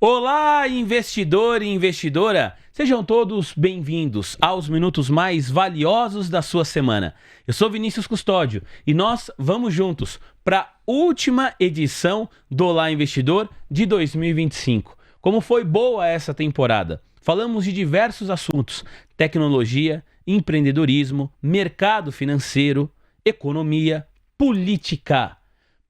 Olá, investidor e investidora! Sejam todos bem-vindos aos minutos mais valiosos da sua semana. Eu sou Vinícius Custódio e nós vamos juntos para a última edição do Olá Investidor de 2025. Como foi boa essa temporada? Falamos de diversos assuntos: tecnologia, empreendedorismo, mercado financeiro, economia, política.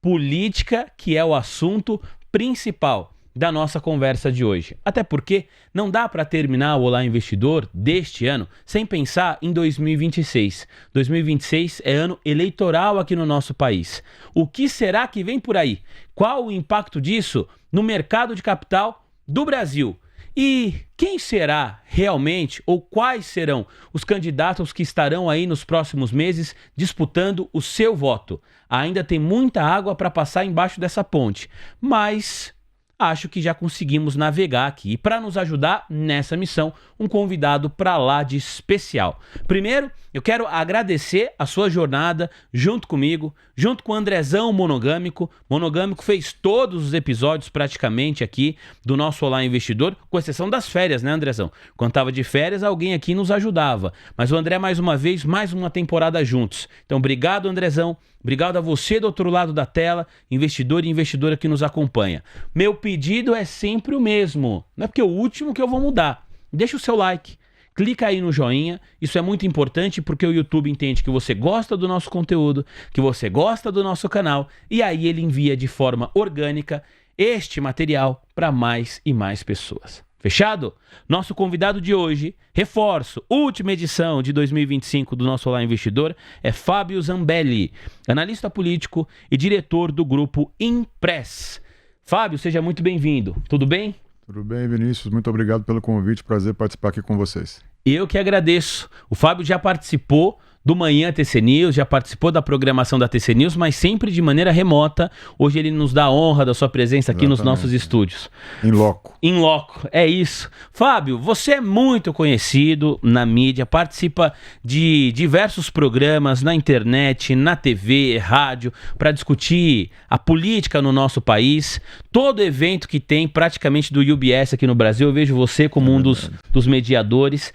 Política que é o assunto principal da nossa conversa de hoje. Até porque não dá para terminar o Olá Investidor deste ano sem pensar em 2026. 2026 é ano eleitoral aqui no nosso país. O que será que vem por aí? Qual o impacto disso no mercado de capital do Brasil? E quem será realmente ou quais serão os candidatos que estarão aí nos próximos meses disputando o seu voto? Ainda tem muita água para passar embaixo dessa ponte, mas acho que já conseguimos navegar aqui. E para nos ajudar nessa missão, um convidado para lá de especial. Primeiro, eu quero agradecer a sua jornada junto comigo, junto com o Andrezão Monogâmico. Monogâmico fez todos os episódios praticamente aqui do nosso Olá Investidor, com exceção das férias, né, Andrezão? Quando estava de férias, alguém aqui nos ajudava. Mas o André, mais uma vez, mais uma temporada juntos. Então, obrigado, Andrezão. Obrigado a você do outro lado da tela, investidor e investidora que nos acompanha. Meu pedido é sempre o mesmo, não é porque é o último que eu vou mudar. Deixa o seu like, clica aí no joinha, isso é muito importante porque o YouTube entende que você gosta do nosso conteúdo, que você gosta do nosso canal e aí ele envia de forma orgânica este material para mais e mais pessoas. Fechado? Nosso convidado de hoje, reforço, última edição de 2025 do nosso Olá Investidor, é Fábio Zambelli, analista político e diretor do grupo Impress. Fábio, seja muito bem-vindo. Tudo bem? Tudo bem, Vinícius. Muito obrigado pelo convite. Prazer participar aqui com vocês. Eu que agradeço. O Fábio já participou do Manhã TC News, já participou da programação da TC News, mas sempre de maneira remota. Hoje ele nos dá a honra da sua presença aqui nos nossos estúdios. Em loco. Em loco, é isso. Fábio, você é muito conhecido na mídia, participa de diversos programas na internet, na TV, rádio, para discutir a política no nosso país. Todo evento que tem, praticamente do UBS aqui no Brasil, eu vejo você como um dos mediadores.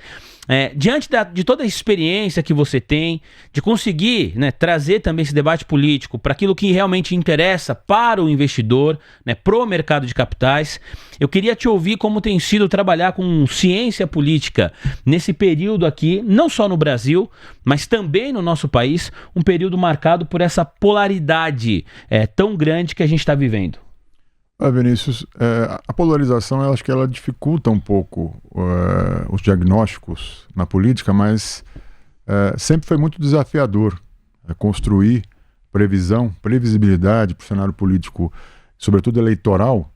Diante de toda a experiência que você tem, de conseguir, né, trazer também esse debate político para aquilo que realmente interessa para o investidor, né, para o mercado de capitais, eu queria te ouvir como tem sido trabalhar com ciência política nesse período aqui, não só no Brasil, mas também no nosso país, um período marcado por essa polaridade tão grande que a gente está vivendo. Vinícius, a polarização, eu acho que ela dificulta um pouco os diagnósticos na política, mas sempre foi muito desafiador construir previsibilidade para o cenário político, sobretudo eleitoral.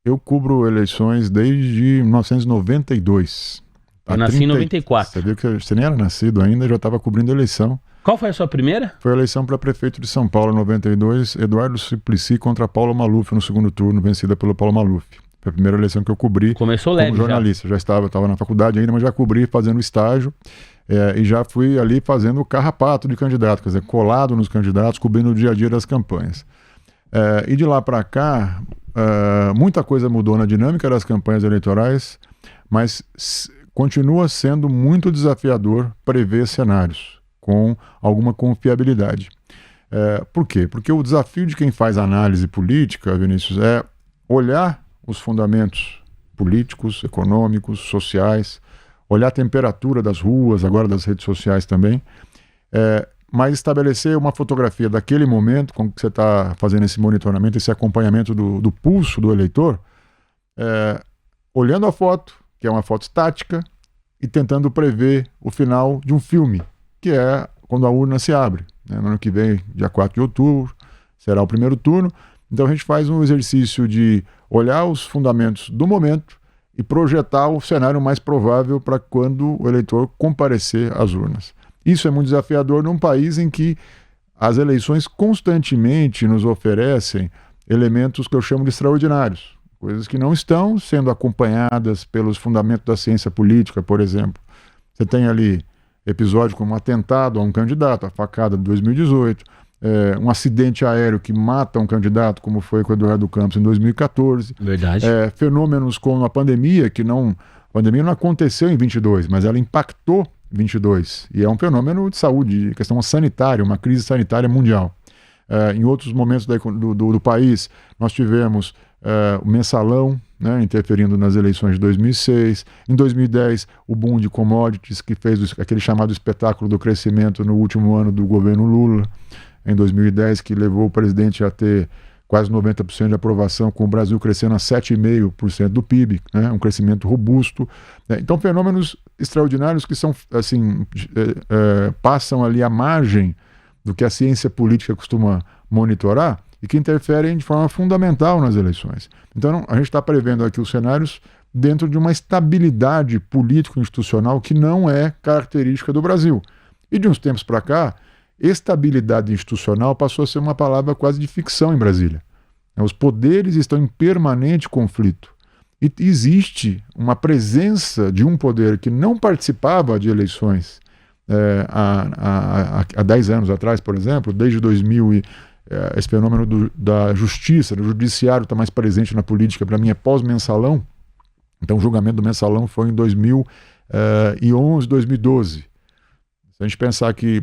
Eu cubro eleições desde 1992. Eu nasci em 94. Você viu que você nem era nascido ainda, já estava cobrindo eleição. Qual foi a sua primeira? Foi a eleição para prefeito de São Paulo em 92, Eduardo Suplicy contra Paulo Maluf no segundo turno, vencida pelo Paulo Maluf. Foi a primeira eleição que eu cobri. Começou leve como jornalista. Já estava na faculdade ainda, mas já cobri fazendo estágio e já fui ali fazendo o carrapato de candidato, quer dizer, colado nos candidatos, cobrindo o dia a dia das campanhas. E de lá para cá, muita coisa mudou na dinâmica das campanhas eleitorais, mas continua sendo muito desafiador prever cenários com alguma confiabilidade. Por quê? Porque o desafio de quem faz análise política, Vinícius, é olhar os fundamentos políticos, econômicos, sociais, olhar a temperatura das ruas, agora das redes sociais também, mas estabelecer uma fotografia daquele momento, com que você está fazendo esse monitoramento, esse acompanhamento do pulso do eleitor, olhando a foto, que é uma foto estática, e tentando prever o final de um filme, que é quando a urna se abre. No ano que vem, dia 4 de outubro, será o primeiro turno. Então a gente faz um exercício de olhar os fundamentos do momento e projetar o cenário mais provável para quando o eleitor comparecer às urnas. Isso é muito desafiador num país em que as eleições constantemente nos oferecem elementos que eu chamo de extraordinários, coisas que não estão sendo acompanhadas pelos fundamentos da ciência política, por exemplo. Você tem ali episódio como um atentado a um candidato, a facada de 2018, um acidente aéreo que mata um candidato, como foi com o Eduardo Campos em 2014. Verdade. Fenômenos como a pandemia, a pandemia não aconteceu em 22, mas ela impactou 22. E é um fenômeno de saúde, de questão sanitária, uma crise sanitária mundial. Em outros momentos do país, nós tivemos o mensalão, né, interferindo nas eleições de 2006. Em 2010, o boom de commodities, que fez aquele chamado espetáculo do crescimento no último ano do governo Lula. Em 2010, que levou o presidente a ter quase 90% de aprovação, com o Brasil crescendo a 7,5% do PIB, né, um crescimento robusto. Então, fenômenos extraordinários que são, assim, passam ali à margem do que a ciência política costuma monitorar e que interferem de forma fundamental nas eleições. Então, a gente está prevendo aqui os cenários dentro de uma estabilidade político-institucional que não é característica do Brasil. E de uns tempos para cá, estabilidade institucional passou a ser uma palavra quase de ficção em Brasília. Os poderes estão em permanente conflito. E existe uma presença de um poder que não participava de eleições há 10 anos atrás, por exemplo, desde 2000, esse fenômeno da justiça, do judiciário está mais presente na política, para mim é pós-mensalão. Então o julgamento do mensalão foi em 2011, 2012. Se a gente pensar que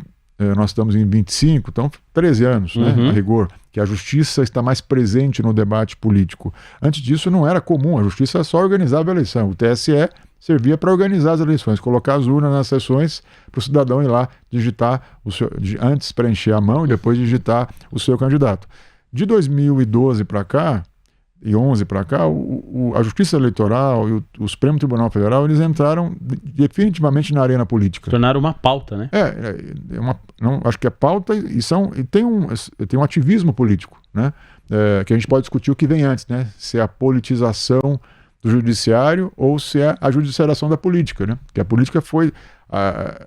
nós estamos em 25, então 13 anos, né, a rigor, que a justiça está mais presente no debate político. Antes disso não era comum, a justiça só organizava a eleição. O TSE servia para organizar as eleições, colocar as urnas nas sessões para o cidadão ir lá digitar, antes preencher a mão e depois digitar o seu candidato. De 2012 para cá, e 11 para cá, a Justiça Eleitoral e o Supremo Tribunal Federal, eles entraram definitivamente na arena política. Tornaram uma pauta, né? Acho que é pauta e tem um ativismo político, né? Que a gente pode discutir o que vem antes, né? Se é a politização do judiciário ou se é a judicialização da política, né? Que a política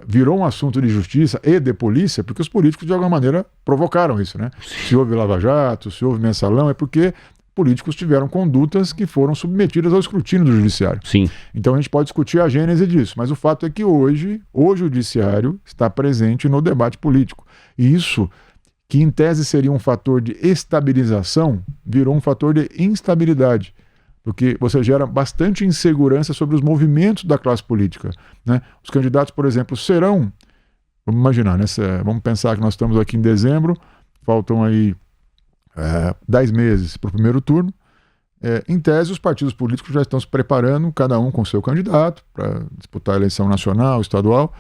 virou um assunto de justiça e de polícia porque os políticos de alguma maneira provocaram isso, né? Se houve Lava Jato, se houve mensalão, é porque políticos tiveram condutas que foram submetidas ao escrutínio do judiciário. Sim. Então a gente pode discutir a gênese disso, mas o fato é que hoje o judiciário está presente no debate político. E isso, que em tese seria um fator de estabilização, virou um fator de instabilidade, porque você gera bastante insegurança sobre os movimentos da classe política, né? Os candidatos, por exemplo, serão, vamos imaginar, né? Vamos pensar que nós estamos aqui em dezembro, faltam aí 10 meses para o primeiro turno. Em tese, os partidos políticos já estão se preparando, cada um com seu candidato, para disputar a eleição nacional, estadual.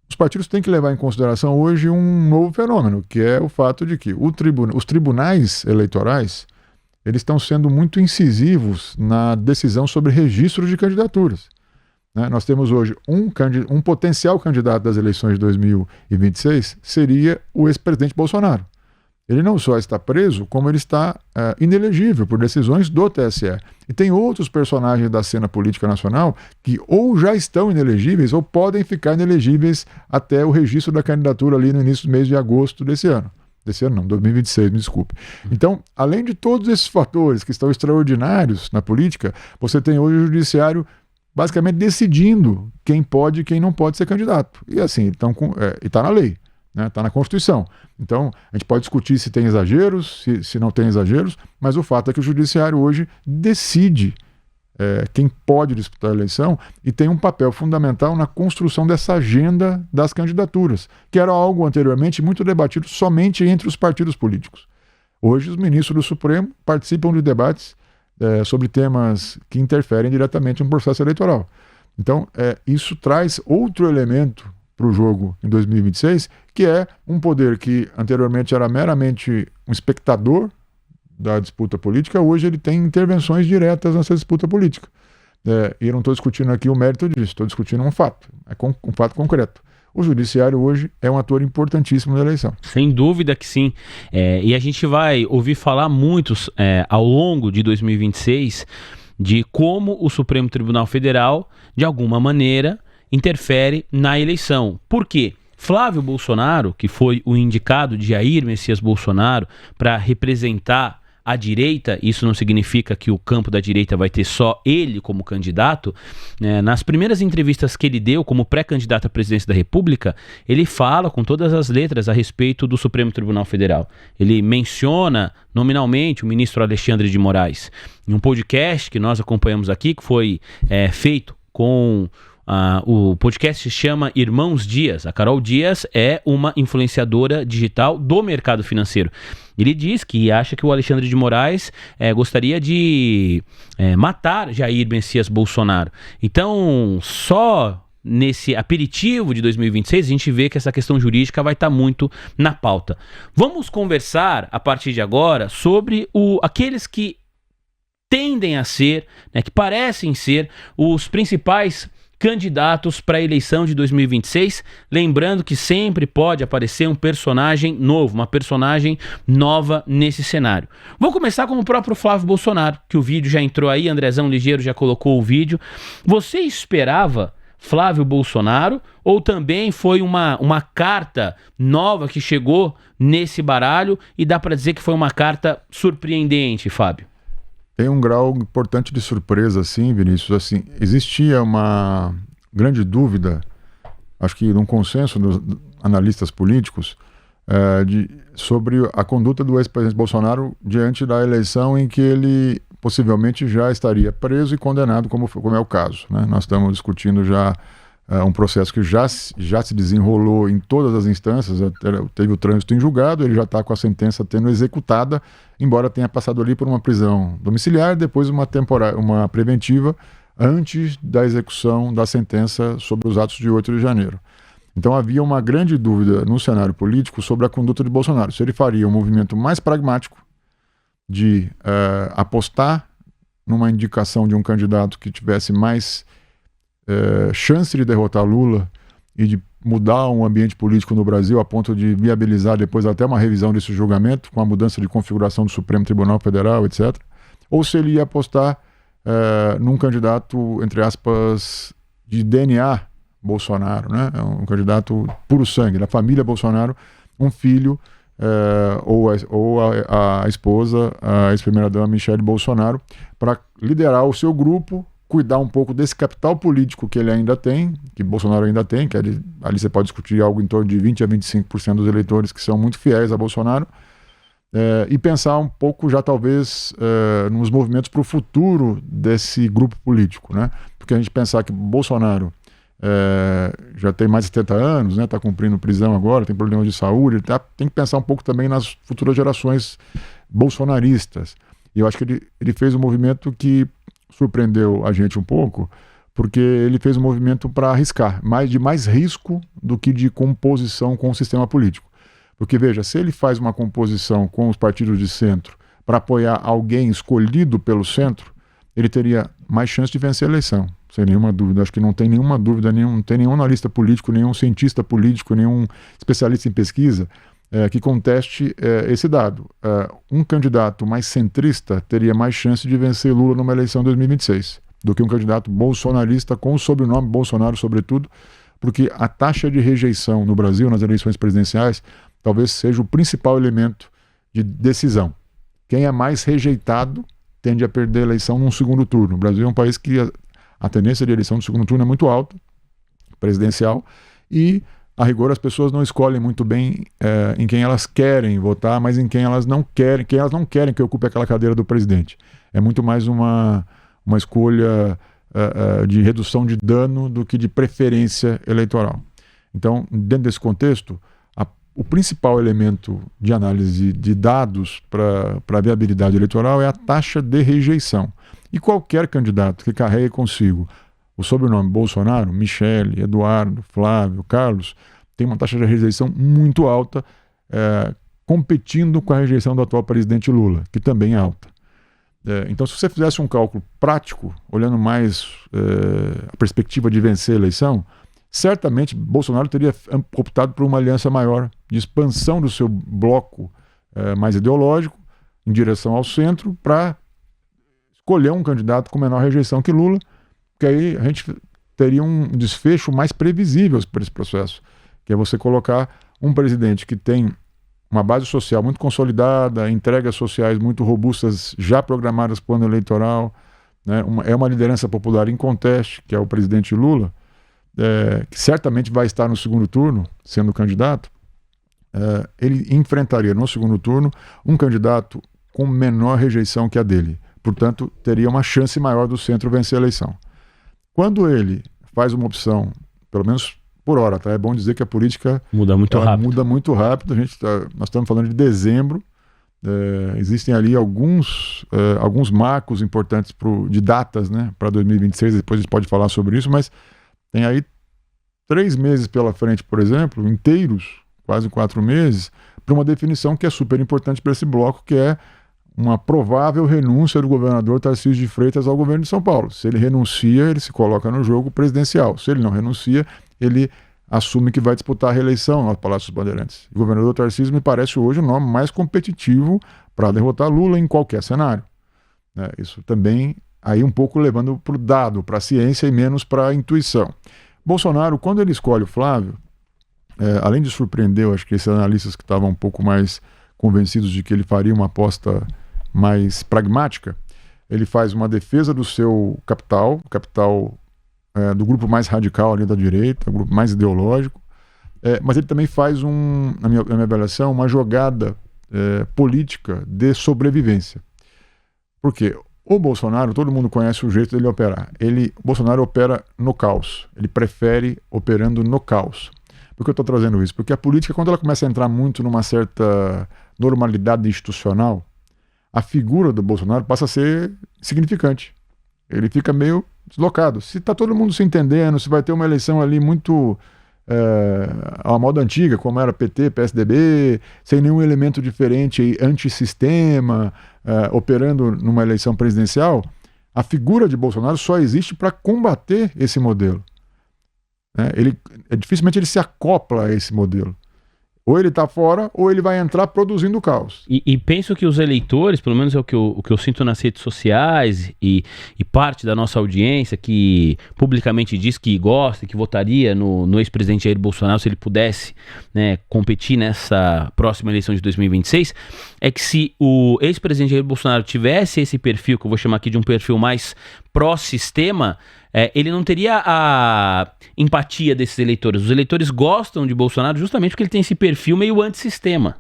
Os partidos têm que levar em consideração hoje um novo fenômeno, que é o fato de que os tribunais eleitorais eles estão sendo muito incisivos na decisão sobre registro de candidaturas, né? Nós temos hoje um potencial candidato das eleições de 2026 seria o ex-presidente Bolsonaro. Ele não só está preso, como ele está inelegível por decisões do TSE. E tem outros personagens da cena política nacional que ou já estão inelegíveis ou podem ficar inelegíveis até o registro da candidatura ali no início do mês de agosto desse ano. Desse ano não, 2026, me desculpe. Então, além de todos esses fatores que estão extraordinários na política, você tem hoje o judiciário basicamente decidindo quem pode e quem não pode ser candidato. E assim, está na lei. Está na Constituição. Então, a gente pode discutir se tem exageros, se não tem exageros, mas o fato é que o judiciário hoje decide quem pode disputar a eleição e tem um papel fundamental na construção dessa agenda das candidaturas, que era algo anteriormente muito debatido somente entre os partidos políticos. Hoje, os ministros do Supremo participam de debates sobre temas que interferem diretamente no processo eleitoral. Então, isso traz outro elemento para o jogo em 2026, que é um poder que anteriormente era meramente um espectador da disputa política, hoje ele tem intervenções diretas nessa disputa política. E eu não estou discutindo aqui o mérito disso, estou discutindo um fato, um fato concreto. O judiciário hoje é um ator importantíssimo na eleição. Sem dúvida que sim. E a gente vai ouvir falar muito ao longo de 2026 de como o Supremo Tribunal Federal, de alguma maneira, interfere na eleição. Por quê? Flávio Bolsonaro, que foi o indicado de Jair Messias Bolsonaro para representar à direita, isso não significa que o campo da direita vai ter só ele como candidato, nas primeiras entrevistas que ele deu como pré-candidato à presidência da República, ele fala com todas as letras a respeito do Supremo Tribunal Federal. Ele menciona nominalmente o ministro Alexandre de Moraes. Em um podcast que nós acompanhamos aqui, que foi feito com... o podcast se chama Irmãos Dias. A Carol Dias é uma influenciadora digital do mercado financeiro. Ele diz que acha que o Alexandre de Moraes gostaria de matar Jair Messias Bolsonaro. Então, só nesse aperitivo de 2026, a gente vê que essa questão jurídica vai estar muito na pauta. Vamos conversar, a partir de agora, sobre aqueles que tendem a ser, que parecem ser os principais candidatos para a eleição de 2026, lembrando que sempre pode aparecer um personagem novo, uma personagem nova nesse cenário. Vou começar com o próprio Flávio Bolsonaro, que o vídeo já entrou aí, Andrezão Ligeiro já colocou o vídeo. Você esperava Flávio Bolsonaro ou também foi uma carta nova que chegou nesse baralho e dá para dizer que foi uma carta surpreendente, Fábio? Tem um grau importante de surpresa, sim, Vinícius. Assim, existia uma grande dúvida, acho que num consenso dos analistas políticos, sobre a conduta do ex-presidente Bolsonaro diante da eleição em que ele possivelmente já estaria preso e condenado, como é o caso, né? Nós estamos discutindo já um processo que já se desenrolou em todas as instâncias, teve o trânsito em julgado, ele já está com a sentença tendo executada, embora tenha passado ali por uma prisão domiciliar, depois uma preventiva, antes da execução da sentença sobre os atos de 8 de janeiro. Então havia uma grande dúvida no cenário político sobre a conduta de Bolsonaro, se ele faria um movimento mais pragmático de apostar numa indicação de um candidato que tivesse mais chance de derrotar Lula e de mudar um ambiente político no Brasil a ponto de viabilizar depois até uma revisão desse julgamento com a mudança de configuração do Supremo Tribunal Federal, etc. Ou se ele ia apostar num candidato, entre aspas, de DNA Bolsonaro, né? Um candidato puro sangue, da família Bolsonaro, um filho ou a esposa, a ex-primeira-dama Michele Bolsonaro, para liderar o seu grupo, cuidar um pouco desse capital político que ele ainda tem, que Bolsonaro ainda tem, que ali você pode discutir algo em torno de 20% a 25% dos eleitores que são muito fiéis a Bolsonaro, e pensar um pouco já talvez nos movimentos para o futuro desse grupo político, né? Porque a gente pensar que Bolsonaro já tem mais de 70 anos, né? Está cumprindo prisão agora, tem problemas de saúde, tem que pensar um pouco também nas futuras gerações bolsonaristas. E eu acho que ele fez um movimento que surpreendeu a gente um pouco, porque ele fez um movimento para arriscar, de mais risco do que de composição com o sistema político. Porque, veja, se ele faz uma composição com os partidos de centro para apoiar alguém escolhido pelo centro, ele teria mais chance de vencer a eleição, sem nenhuma dúvida. Acho que não tem nenhuma dúvida, não tem nenhum analista político, nenhum cientista político, nenhum especialista em pesquisa que conteste esse dado. Um candidato mais centrista teria mais chance de vencer Lula numa eleição de 2026 do que um candidato bolsonarista com o sobrenome Bolsonaro, sobretudo, porque a taxa de rejeição no Brasil, nas eleições presidenciais, talvez seja o principal elemento de decisão. Quem é mais rejeitado tende a perder a eleição num segundo turno. O Brasil é um país que a tendência de eleição no segundo turno é muito alta, presidencial, e a rigor, as pessoas não escolhem muito bem em quem elas querem votar, mas em quem elas não querem que ocupe aquela cadeira do presidente. É muito mais uma escolha de redução de dano do que de preferência eleitoral. Então, dentro desse contexto, o principal elemento de análise de dados para a viabilidade eleitoral é a taxa de rejeição. E qualquer candidato que carregue consigo o sobrenome Bolsonaro, Michele, Eduardo, Flávio, Carlos, tem uma taxa de rejeição muito alta, competindo com a rejeição do atual presidente Lula, que também é alta. Então, se você fizesse um cálculo prático, olhando mais a perspectiva de vencer a eleição, certamente Bolsonaro teria optado por uma aliança maior de expansão do seu bloco mais ideológico, em direção ao centro, para escolher um candidato com menor rejeição que Lula, porque aí a gente teria um desfecho mais previsível para esse processo, que é você colocar um presidente que tem uma base social muito consolidada, entregas sociais muito robustas, já programadas para o ano eleitoral, né? É uma liderança popular inconteste, que é o presidente Lula, que certamente vai estar no segundo turno, sendo candidato. Ele enfrentaria no segundo turno um candidato com menor rejeição que a dele. Portanto, teria uma chance maior do centro vencer a eleição. Quando ele faz uma opção, pelo menos por hora, tá? É bom dizer que a política muda muito rápido. Muda muito rápido. Nós estamos falando de dezembro. Existem ali alguns marcos importantes de datas, né, para 2026. Depois a gente pode falar sobre isso, mas tem aí 3 meses pela frente, por exemplo, inteiros, quase 4 meses, para uma definição que é super importante para esse bloco, que é uma provável renúncia do governador Tarcísio de Freitas ao governo de São Paulo. Se ele renuncia, ele se coloca no jogo presidencial. Se ele não renuncia, ele assume que vai disputar a reeleição no Palácio dos Bandeirantes. O governador Tarcísio me parece hoje o nome mais competitivo para derrotar Lula em qualquer cenário. Isso também aí um pouco levando para o dado, para a ciência e menos para a intuição. Bolsonaro, quando ele escolhe o Flávio, além de surpreender, eu acho que esses analistas que estavam um pouco mais convencidos de que ele faria uma aposta mais pragmática, ele faz uma defesa do seu capital do grupo mais radical ali da direita, o grupo mais ideológico, mas ele também faz, na minha avaliação, uma jogada política de sobrevivência. Por quê? O Bolsonaro, todo mundo conhece o jeito dele operar. O Bolsonaro opera no caos. Ele prefere operando no caos. Por que eu estou trazendo isso? Porque a política, quando ela começa a entrar muito numa certa normalidade institucional, a figura do Bolsonaro passa a ser insignificante. Ele fica meio deslocado. Se está todo mundo se entendendo, se vai ter uma eleição ali muito à moda antiga, como era PT, PSDB, sem nenhum elemento diferente, antissistema, operando numa eleição presidencial, a figura de Bolsonaro só existe para combater esse modelo. Dificilmente ele se acopla a esse modelo. Ou ele está fora, ou ele vai entrar produzindo caos. E penso que os eleitores, pelo menos é o que eu sinto nas redes sociais, e parte da nossa audiência que publicamente diz que gosta, que votaria no ex-presidente Jair Bolsonaro se ele pudesse, né, competir nessa próxima eleição de 2026, é que se o ex-presidente Jair Bolsonaro tivesse esse perfil, que eu vou chamar aqui de um perfil mais pró-sistema, ele não teria a empatia desses eleitores. Os eleitores gostam de Bolsonaro justamente porque ele tem esse perfil meio antissistema.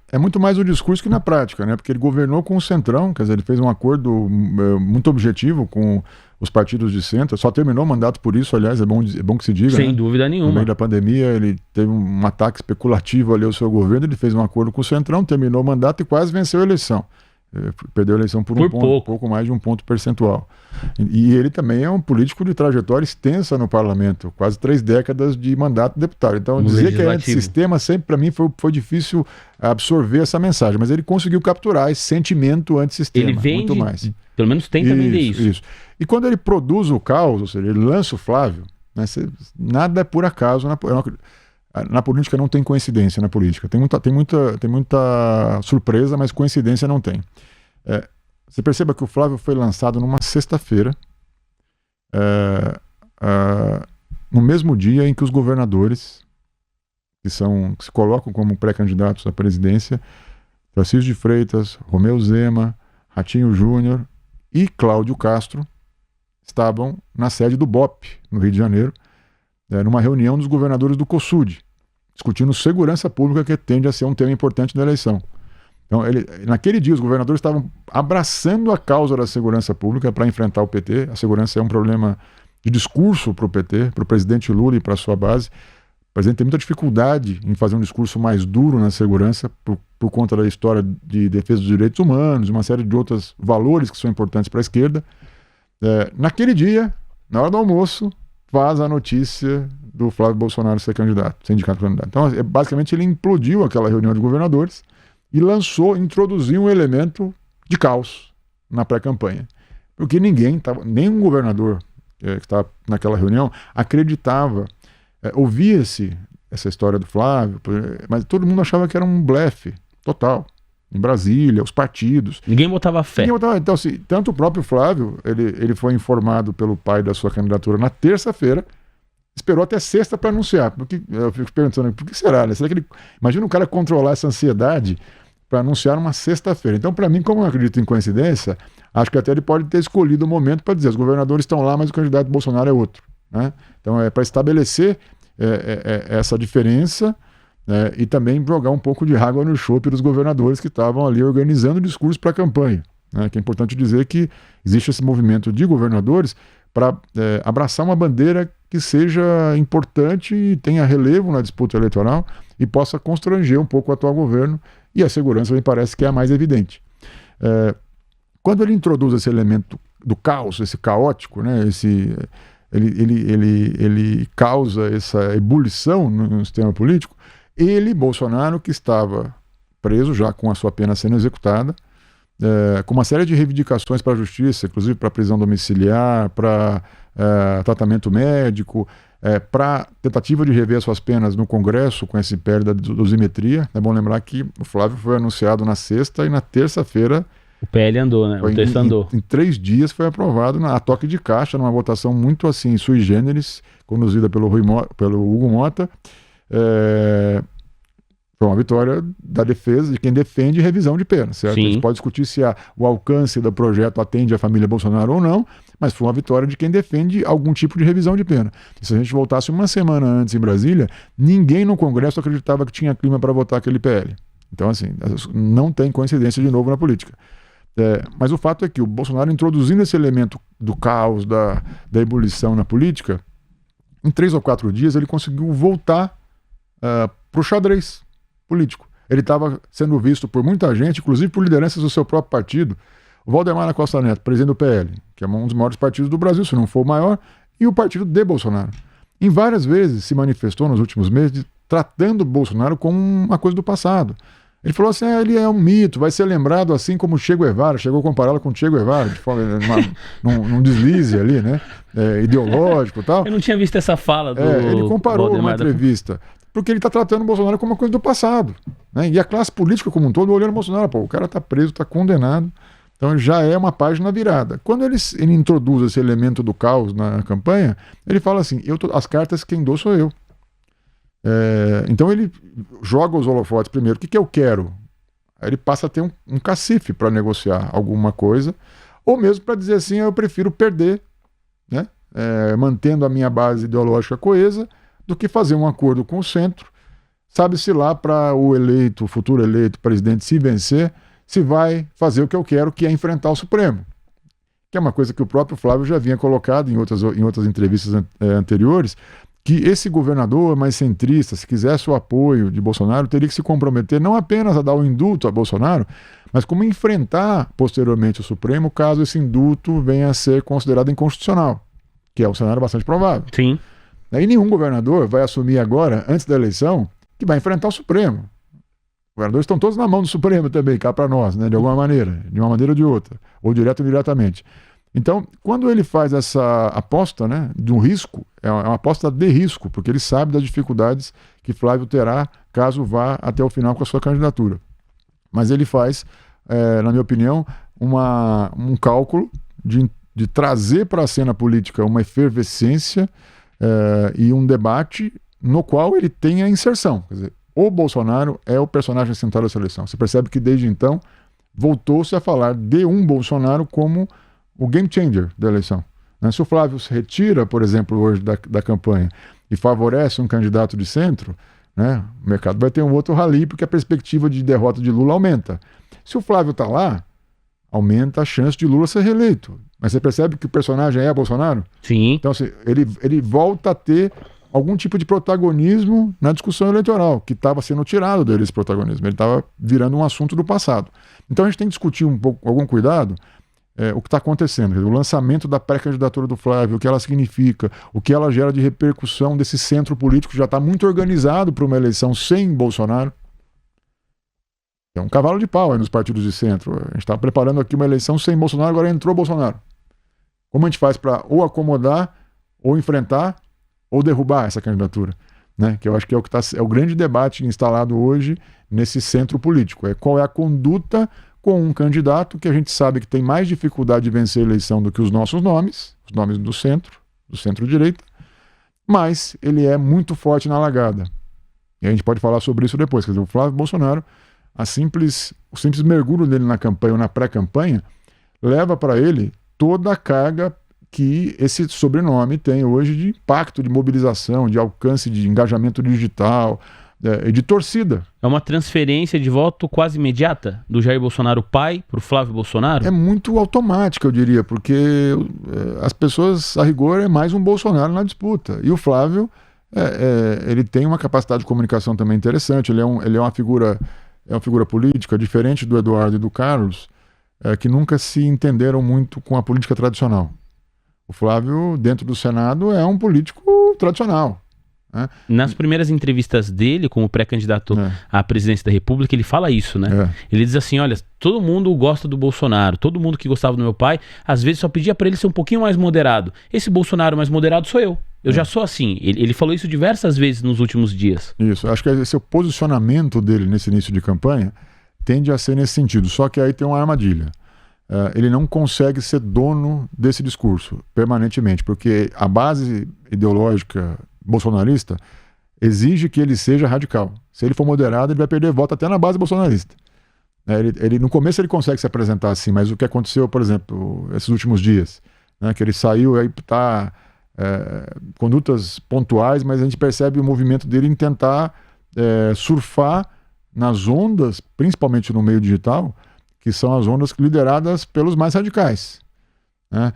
É muito mais o discurso que na prática, né? Porque ele governou com o Centrão, quer dizer, ele fez um acordo muito objetivo com os partidos de centro, só terminou o mandato por isso, aliás, é bom que se diga. Sem dúvida nenhuma. No meio da pandemia, ele teve um ataque especulativo ali ao seu governo, ele fez um acordo com o Centrão, terminou o mandato e quase venceu a eleição. Perdeu a eleição por pouco mais de 1 ponto percentual. E ele também é um político de trajetória extensa no parlamento, quase 3 décadas de mandato de deputado. Então, dizer que é antissistema sempre para mim foi difícil absorver essa mensagem, mas ele conseguiu capturar esse sentimento antissistema. Ele vende, muito mais. Pelo menos tenta vender isso. E quando ele produz o caos, ou seja, ele lança o Flávio, né, nada é por acaso. Na política não tem coincidência na política. Tem muita surpresa, mas coincidência não tem. Você perceba que o Flávio foi lançado numa sexta-feira, no mesmo dia em que os governadores, que se colocam como pré-candidatos à presidência, Tarcísio de Freitas, Romeu Zema, Ratinho Júnior e Cláudio Castro, estavam na sede do BOP, no Rio de Janeiro, numa reunião dos governadores do COSUD, discutindo segurança pública, que tende a ser um tema importante da eleição. Então, naquele dia, os governadores estavam abraçando a causa da segurança pública para enfrentar o PT. A segurança é um problema de discurso para o PT, para o presidente Lula e para a sua base. O presidente tem muita dificuldade em fazer um discurso mais duro na segurança por conta da história de defesa dos direitos humanos, uma série de outros valores que são importantes para a esquerda. Naquele dia, na hora do almoço, vaza a notícia do Flávio Bolsonaro ser indicado candidato. Então, basicamente, ele implodiu aquela reunião de governadores e introduziu um elemento de caos na pré-campanha. Porque nenhum governador que estava naquela reunião acreditava, ouvia-se essa história do Flávio, mas todo mundo achava que era um blefe total. Em Brasília, os partidos. Ninguém botava fé. Então, assim, tanto o próprio Flávio, ele foi informado pelo pai da sua candidatura na terça-feira, esperou até sexta para anunciar. Porque, eu fico perguntando, por que será? Né? Será que ele... Imagina o cara controlar essa ansiedade para anunciar uma sexta-feira. Então, para mim, como eu acredito em coincidência, acho que até ele pode ter escolhido o momento para dizer: os governadores estão lá, mas o candidato Bolsonaro é outro. Né? Então, é para estabelecer essa diferença, e também jogar um pouco de água no chope dos governadores que estavam ali organizando o discurso para a campanha. Né? Que é importante dizer que existe esse movimento de governadores para abraçar uma bandeira que seja importante e tenha relevo na disputa eleitoral e possa constranger um pouco o atual governo, e a segurança me parece que é a mais evidente. Quando ele introduz esse elemento do caos, esse caótico, né, ele causa essa ebulição no sistema político. Bolsonaro, que estava preso já com a sua pena sendo executada, com uma série de reivindicações para a justiça, inclusive para prisão domiciliar, para tratamento médico, para tentativa de rever as suas penas no Congresso com esse império da dosimetria. É bom lembrar que o Flávio foi anunciado na sexta e na terça-feira o PL andou, né? O texto andou. Em 3 dias foi aprovado a toque de caixa, numa votação muito assim sui generis, conduzida pelo Hugo Mota. Foi uma vitória da defesa, de quem defende revisão de pena, certo? Sim. A gente pode discutir se o alcance do projeto atende a família Bolsonaro ou não, mas foi uma vitória de quem defende algum tipo de revisão de pena. E se a gente voltasse uma semana antes em Brasília, ninguém no Congresso acreditava que tinha clima para votar aquele PL. Então, assim, não tem coincidência de novo na política. Mas o fato é que o Bolsonaro, introduzindo esse elemento do caos, da ebulição na política, em 3 ou 4 dias ele conseguiu voltar para o xadrez político. Ele estava sendo visto por muita gente, inclusive por lideranças do seu próprio partido. O Valdemar da Costa Neto, presidente do PL, que é um dos maiores partidos do Brasil, se não for o maior, e o partido de Bolsonaro. Em várias vezes se manifestou nos últimos meses tratando o Bolsonaro como uma coisa do passado. Ele falou assim: ele é um mito, vai ser lembrado assim como Che Guevara, chegou a compará-lo com Che Guevara, de forma, num deslize ali, né, ideológico e tal. Eu não tinha visto essa fala do ele comparou Valdemar numa entrevista, porque ele está tratando o Bolsonaro como uma coisa do passado. Né? E a classe política como um todo olhando o Bolsonaro, o cara está preso, está condenado, então já é uma página virada. Quando ele introduz esse elemento do caos na campanha, ele fala assim: as cartas quem dou sou eu. Então ele joga os holofotes primeiro. O que eu quero? Aí ele passa a ter um cacife para negociar alguma coisa, ou mesmo para dizer assim: eu prefiro perder, né? Mantendo a minha base ideológica coesa, do que fazer um acordo com o centro. Sabe-se lá para o futuro eleito presidente, se vencer, se vai fazer o que eu quero, que é enfrentar o Supremo. Que é uma coisa que o próprio Flávio já vinha colocado em outras entrevistas anteriores, que esse governador mais centrista, se quisesse o apoio de Bolsonaro, teria que se comprometer não apenas a dar o indulto a Bolsonaro, mas como enfrentar posteriormente o Supremo caso esse indulto venha a ser considerado inconstitucional, que é um cenário bastante provável. Sim. E nenhum governador vai assumir agora, antes da eleição, que vai enfrentar o Supremo. Os governadores estão todos na mão do Supremo também, cá para nós, né, de alguma maneira, de uma maneira ou de outra, ou direto ou indiretamente. Então, quando ele faz essa aposta, né, de um risco, é uma aposta de risco, porque ele sabe das dificuldades que Flávio terá caso vá até o final com a sua candidatura. Mas ele faz, na minha opinião, um cálculo de trazer para a cena política uma efervescência e um debate no qual ele tem a inserção. Quer dizer, o Bolsonaro é o personagem central da eleição. Você percebe que desde então voltou-se a falar de um Bolsonaro como o game changer da eleição. Se o Flávio se retira, por exemplo, hoje da campanha e favorece um candidato de centro, né, o mercado vai ter um outro rally, porque a perspectiva de derrota de Lula aumenta. Se o Flávio está lá, aumenta a chance de Lula ser reeleito. Mas você percebe que o personagem é Bolsonaro? Sim. Então assim, ele volta a ter algum tipo de protagonismo na discussão eleitoral, que estava sendo tirado dele esse protagonismo. Ele estava virando um assunto do passado. Então a gente tem que discutir um pouco, com algum cuidado, o que está acontecendo, o lançamento da pré-candidatura do Flávio, o que ela significa, o que ela gera de repercussão desse centro político que já está muito organizado para uma eleição sem Bolsonaro. É um cavalo de pau aí nos partidos de centro. A gente está preparando aqui uma eleição sem Bolsonaro, agora entrou Bolsonaro. Como a gente faz para ou acomodar, ou enfrentar, ou derrubar essa candidatura? Né? Que eu acho que é o grande debate instalado hoje nesse centro político. Qual é a conduta com um candidato que a gente sabe que tem mais dificuldade de vencer a eleição do que os nossos nomes, os nomes do centro-direita, mas ele é muito forte na largada. E a gente pode falar sobre isso depois. Quer dizer, o Flávio Bolsonaro, o simples mergulho dele na campanha ou na pré-campanha leva para ele toda a carga que esse sobrenome tem hoje de impacto, de mobilização, de alcance, de engajamento digital e de torcida. É uma transferência de voto quase imediata do Jair Bolsonaro pai para o Flávio Bolsonaro? É muito automática, eu diria, porque as pessoas, a rigor, é mais um Bolsonaro na disputa. E o Flávio, ele tem uma capacidade de comunicação também interessante, ele é uma figura política diferente do Eduardo e do Carlos, que nunca se entenderam muito com a política tradicional. O Flávio, dentro do Senado, é um político tradicional. Né? Nas primeiras entrevistas dele, como pré-candidato à presidência da República, ele fala isso, né? Ele diz assim, olha, todo mundo gosta do Bolsonaro, todo mundo que gostava do meu pai, às vezes só pedia para ele ser um pouquinho mais moderado. Esse Bolsonaro mais moderado sou eu. Eu já sou assim. Ele falou isso diversas vezes nos últimos dias. Isso, acho que esse é o posicionamento dele nesse início de campanha, tende a ser nesse sentido. Só que aí tem uma armadilha. Ele não consegue ser dono desse discurso permanentemente, porque a base ideológica bolsonarista exige que ele seja radical. Se ele for moderado, ele vai perder voto até na base bolsonarista. No começo ele consegue se apresentar assim, mas o que aconteceu, por exemplo, esses últimos dias, né, que ele saiu, aí está condutas pontuais, mas a gente percebe o movimento dele em tentar surfar nas ondas, principalmente no meio digital, que são as ondas lideradas pelos mais radicais. Né?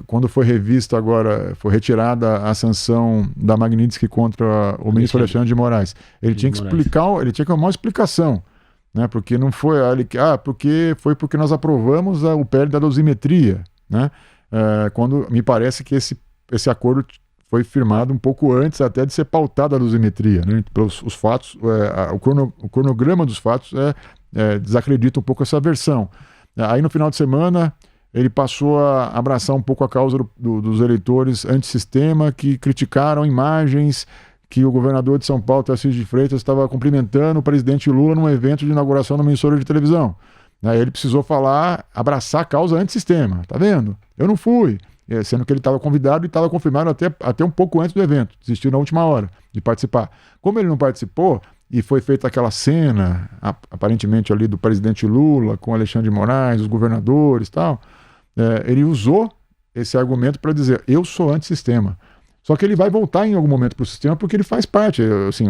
Quando foi revista agora, foi retirada a sanção da Magnitsky contra o ministro Alexandre de Moraes. Ele tinha que explicar, ele tinha que dar uma explicação, né? Porque não foi porque nós aprovamos o PL da dosimetria, né? Quando me parece que esse acordo foi firmado um pouco antes até de ser pautada a dosimetria, né? Pelos os fatos, o cronograma dos fatos desacredita um pouco essa versão. Aí no final de semana ele passou a abraçar um pouco a causa dos eleitores antissistema que criticaram imagens que o governador de São Paulo, Tarcísio de Freitas, estava cumprimentando o presidente Lula num evento de inauguração de uma emissora de televisão. Aí ele precisou abraçar a causa antissistema. Tá vendo? Eu não fui. Sendo que ele estava convidado e estava confirmado até um pouco antes do evento. Desistiu na última hora de participar. Como ele não participou, e foi feita aquela cena, aparentemente ali do presidente Lula com Alexandre de Moraes, os governadores e tal, ele usou esse argumento para dizer, eu sou antissistema. Só que ele vai voltar em algum momento para o sistema porque ele faz parte. Assim,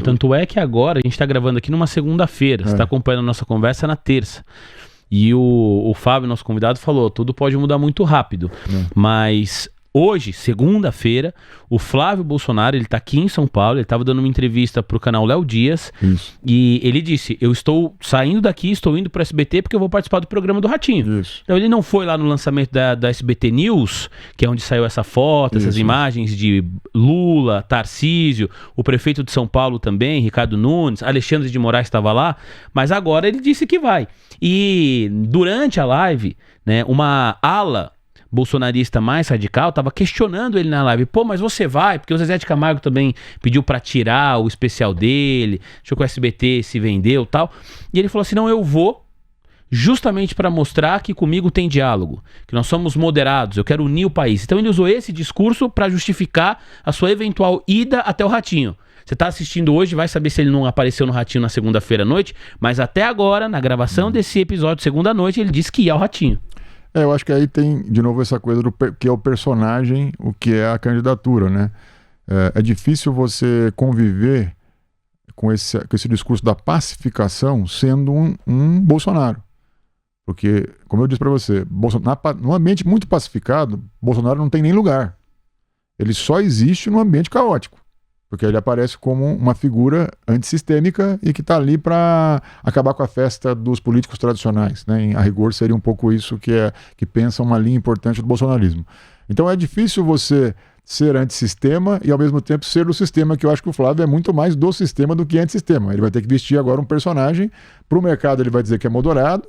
tanto é que agora a gente está gravando aqui numa segunda-feira, você está acompanhando a nossa conversa na terça. E o Fábio, nosso convidado, falou, tudo pode mudar muito rápido, mas hoje, segunda-feira, o Flávio Bolsonaro, ele tá aqui em São Paulo, ele estava dando uma entrevista pro canal Léo Dias, e ele disse, eu estou saindo daqui, estou indo pro SBT porque eu vou participar do programa do Ratinho. Então ele não foi lá no lançamento da SBT News, que é onde saiu essa foto, essas imagens de Lula, Tarcísio, o prefeito de São Paulo também, Ricardo Nunes, Alexandre de Moraes estava lá, mas agora ele disse que vai. E durante a live, né, uma ala bolsonarista mais radical estava questionando ele na live, pô, mas você vai? Porque o Zezé de Camargo também pediu para tirar o especial dele, achou que o SBT se vendeu e tal, e ele falou assim, não, eu vou justamente para mostrar que comigo tem diálogo, que nós somos moderados, eu quero unir o país. Então ele usou esse discurso para justificar a sua eventual ida até o Ratinho. Você está assistindo hoje, vai saber se ele não apareceu no Ratinho na segunda-feira à noite, mas até agora, na gravação desse episódio, segunda noite, ele disse que ia ao Ratinho. Eu acho que aí tem, de novo, essa coisa do que é o personagem, o que é a candidatura, né? É difícil você conviver com esse discurso da pacificação sendo um Bolsonaro. Porque, como eu disse para você, num ambiente muito pacificado, Bolsonaro não tem nem lugar. Ele só existe num ambiente caótico. Porque ele aparece como uma figura antissistêmica e que está ali para acabar com a festa dos políticos tradicionais, né? A rigor seria um pouco isso que pensa uma linha importante do bolsonarismo. Então é difícil você ser antissistema e ao mesmo tempo ser do sistema, que eu acho que o Flávio é muito mais do sistema do que antissistema. Ele vai ter que vestir agora um personagem, para o mercado ele vai dizer que é moderado,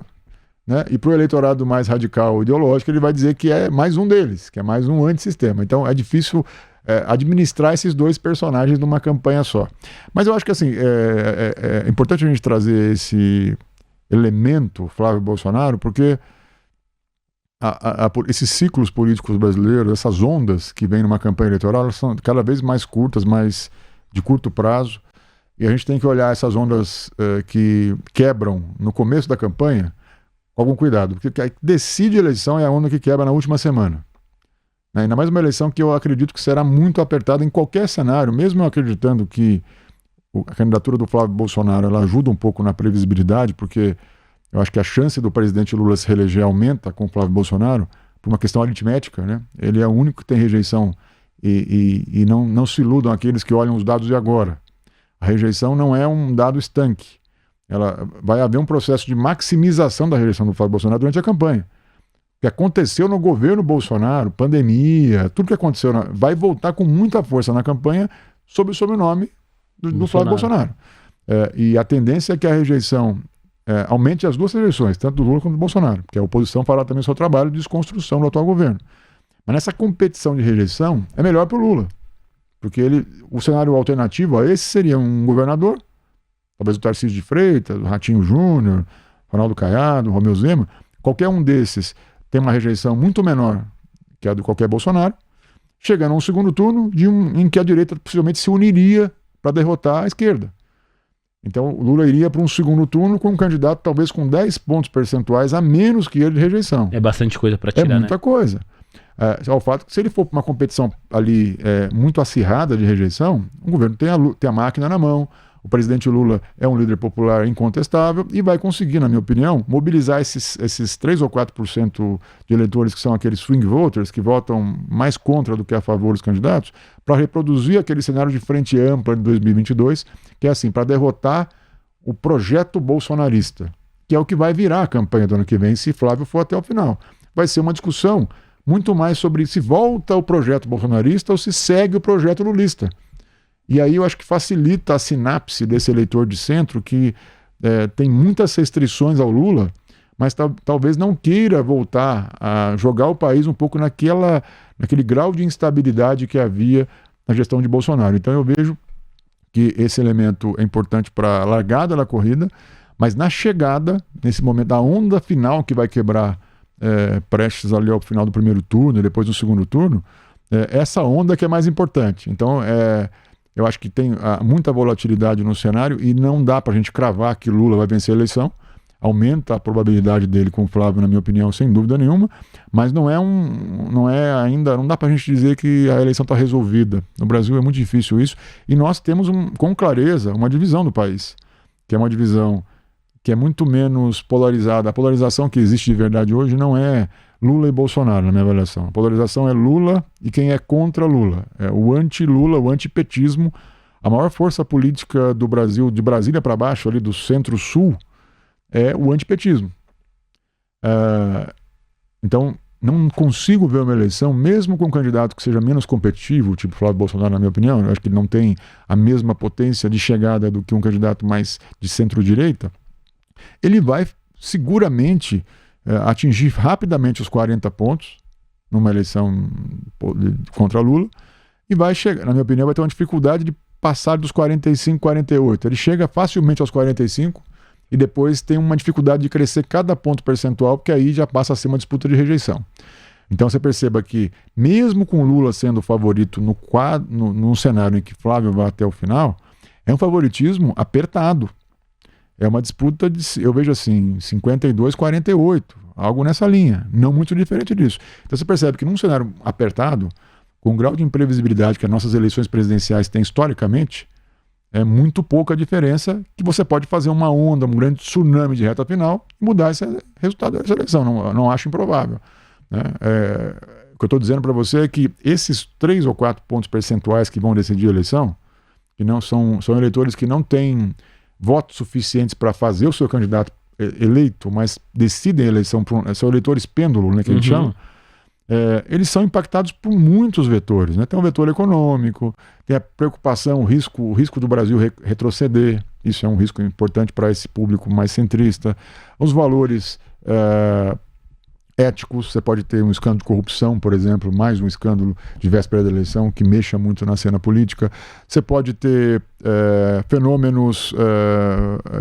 né? E para o eleitorado mais radical ideológico ele vai dizer que é mais um deles, que é mais um antissistema. Então é difícil administrar esses dois personagens numa campanha só. Mas eu acho que assim, é importante a gente trazer esse elemento, Flávio Bolsonaro, porque esses ciclos políticos brasileiros, essas ondas que vêm numa campanha eleitoral, elas são cada vez mais curtas, mais de curto prazo, e a gente tem que olhar essas ondas que quebram no começo da campanha com algum cuidado, porque a que decide a eleição é a onda que quebra na última semana. Ainda mais uma eleição que eu acredito que será muito apertada em qualquer cenário, mesmo eu acreditando que a candidatura do Flávio Bolsonaro ela ajuda um pouco na previsibilidade, porque eu acho que a chance do presidente Lula se reeleger aumenta com o Flávio Bolsonaro por uma questão aritmética, né? Ele é o único que tem rejeição e não se iludam aqueles que olham os dados de agora. A rejeição não é um dado estanque. Vai haver um processo de maximização da rejeição do Flávio Bolsonaro durante a campanha. O que aconteceu no governo Bolsonaro, pandemia, tudo que aconteceu, vai voltar com muita força na campanha sob o sobrenome do Flávio Bolsonaro. E a tendência é que a rejeição aumente as duas rejeições, tanto do Lula quanto do Bolsonaro, porque a oposição fará também o seu trabalho de desconstrução do atual governo. Mas nessa competição de rejeição, é melhor para o Lula, porque o cenário alternativo a esse seria um governador, talvez o Tarcísio de Freitas, o Ratinho Júnior, Ronaldo Caiado, Romeu Zema, qualquer um desses tem uma rejeição muito menor que a de qualquer Bolsonaro, chegando a um segundo turno em que a direita possivelmente se uniria para derrotar a esquerda. Então o Lula iria para um segundo turno com um candidato talvez com 10 pontos percentuais a menos que ele de rejeição. É bastante coisa para tirar, né? É muita coisa. Ao fato que se ele for para uma competição ali muito acirrada de rejeição, o governo tem a máquina na mão, o presidente Lula é um líder popular incontestável e vai conseguir, na minha opinião, mobilizar esses 3 ou 4% de eleitores que são aqueles swing voters, que votam mais contra do que a favor dos candidatos, para reproduzir aquele cenário de frente ampla de 2022, que é assim, para derrotar o projeto bolsonarista, que é o que vai virar a campanha do ano que vem, se Flávio for até o final. Vai ser uma discussão muito mais sobre se volta o projeto bolsonarista ou se segue o projeto lulista. E aí eu acho que facilita a sinapse desse eleitor de centro que tem muitas restrições ao Lula, mas talvez não queira voltar a jogar o país um pouco naquele grau de instabilidade que havia na gestão de Bolsonaro. Então eu vejo que esse elemento é importante para a largada da corrida, mas na chegada, nesse momento da onda final que vai quebrar prestes ali ao final do primeiro turno e depois do segundo turno, essa onda que é mais importante. Então eu acho que tem muita volatilidade no cenário e não dá para a gente cravar que Lula vai vencer a eleição. Aumenta a probabilidade dele com o Flávio, na minha opinião, sem dúvida nenhuma, mas não dá para a gente dizer que a eleição está resolvida. No Brasil é muito difícil isso e nós temos com clareza uma divisão do país, que é uma divisão que é muito menos polarizada. A polarização que existe de verdade hoje não é Lula e Bolsonaro, na minha avaliação. A polarização é Lula e quem é contra Lula. É o anti-Lula, o antipetismo. A maior força política do Brasil, de Brasília para baixo, ali do centro-sul, é o antipetismo. Então, não consigo ver uma eleição, mesmo com um candidato que seja menos competitivo, tipo Flávio Bolsonaro, na minha opinião, eu acho que ele não tem a mesma potência de chegada do que um candidato mais de centro-direita, ele vai seguramente atingir rapidamente os 40 pontos numa eleição contra Lula e vai chegar, na minha opinião, vai ter uma dificuldade de passar dos 45, 48. Ele chega facilmente aos 45 e depois tem uma dificuldade de crescer cada ponto percentual, porque aí já passa a ser uma disputa de rejeição. Então você perceba que mesmo com Lula sendo o favorito num cenário em que Flávio vai até o final, é um favoritismo apertado. É uma disputa eu vejo assim, 52-48, algo nessa linha, não muito diferente disso. Então você percebe que num cenário apertado, com o grau de imprevisibilidade que as nossas eleições presidenciais têm historicamente, é muito pouca a diferença que você pode fazer uma onda, um grande tsunami de reta final e mudar esse resultado dessa eleição. Não acho improvável. Né? O que eu estou dizendo para você é que esses 3 ou 4 pontos percentuais que vão decidir a eleição, que não são eleitores que não têm votos suficientes para fazer o seu candidato eleito, mas decidem a eleição, são eleitores pêndulo, né, que a gente chama, eles são impactados por muitos vetores. Né? Tem um vetor econômico, tem a preocupação, o risco do Brasil retroceder, isso é um risco importante para esse público mais centrista. Os valores éticos, você pode ter um escândalo de corrupção, por exemplo, mais um escândalo de véspera da eleição que mexa muito na cena política. Você pode ter fenômenos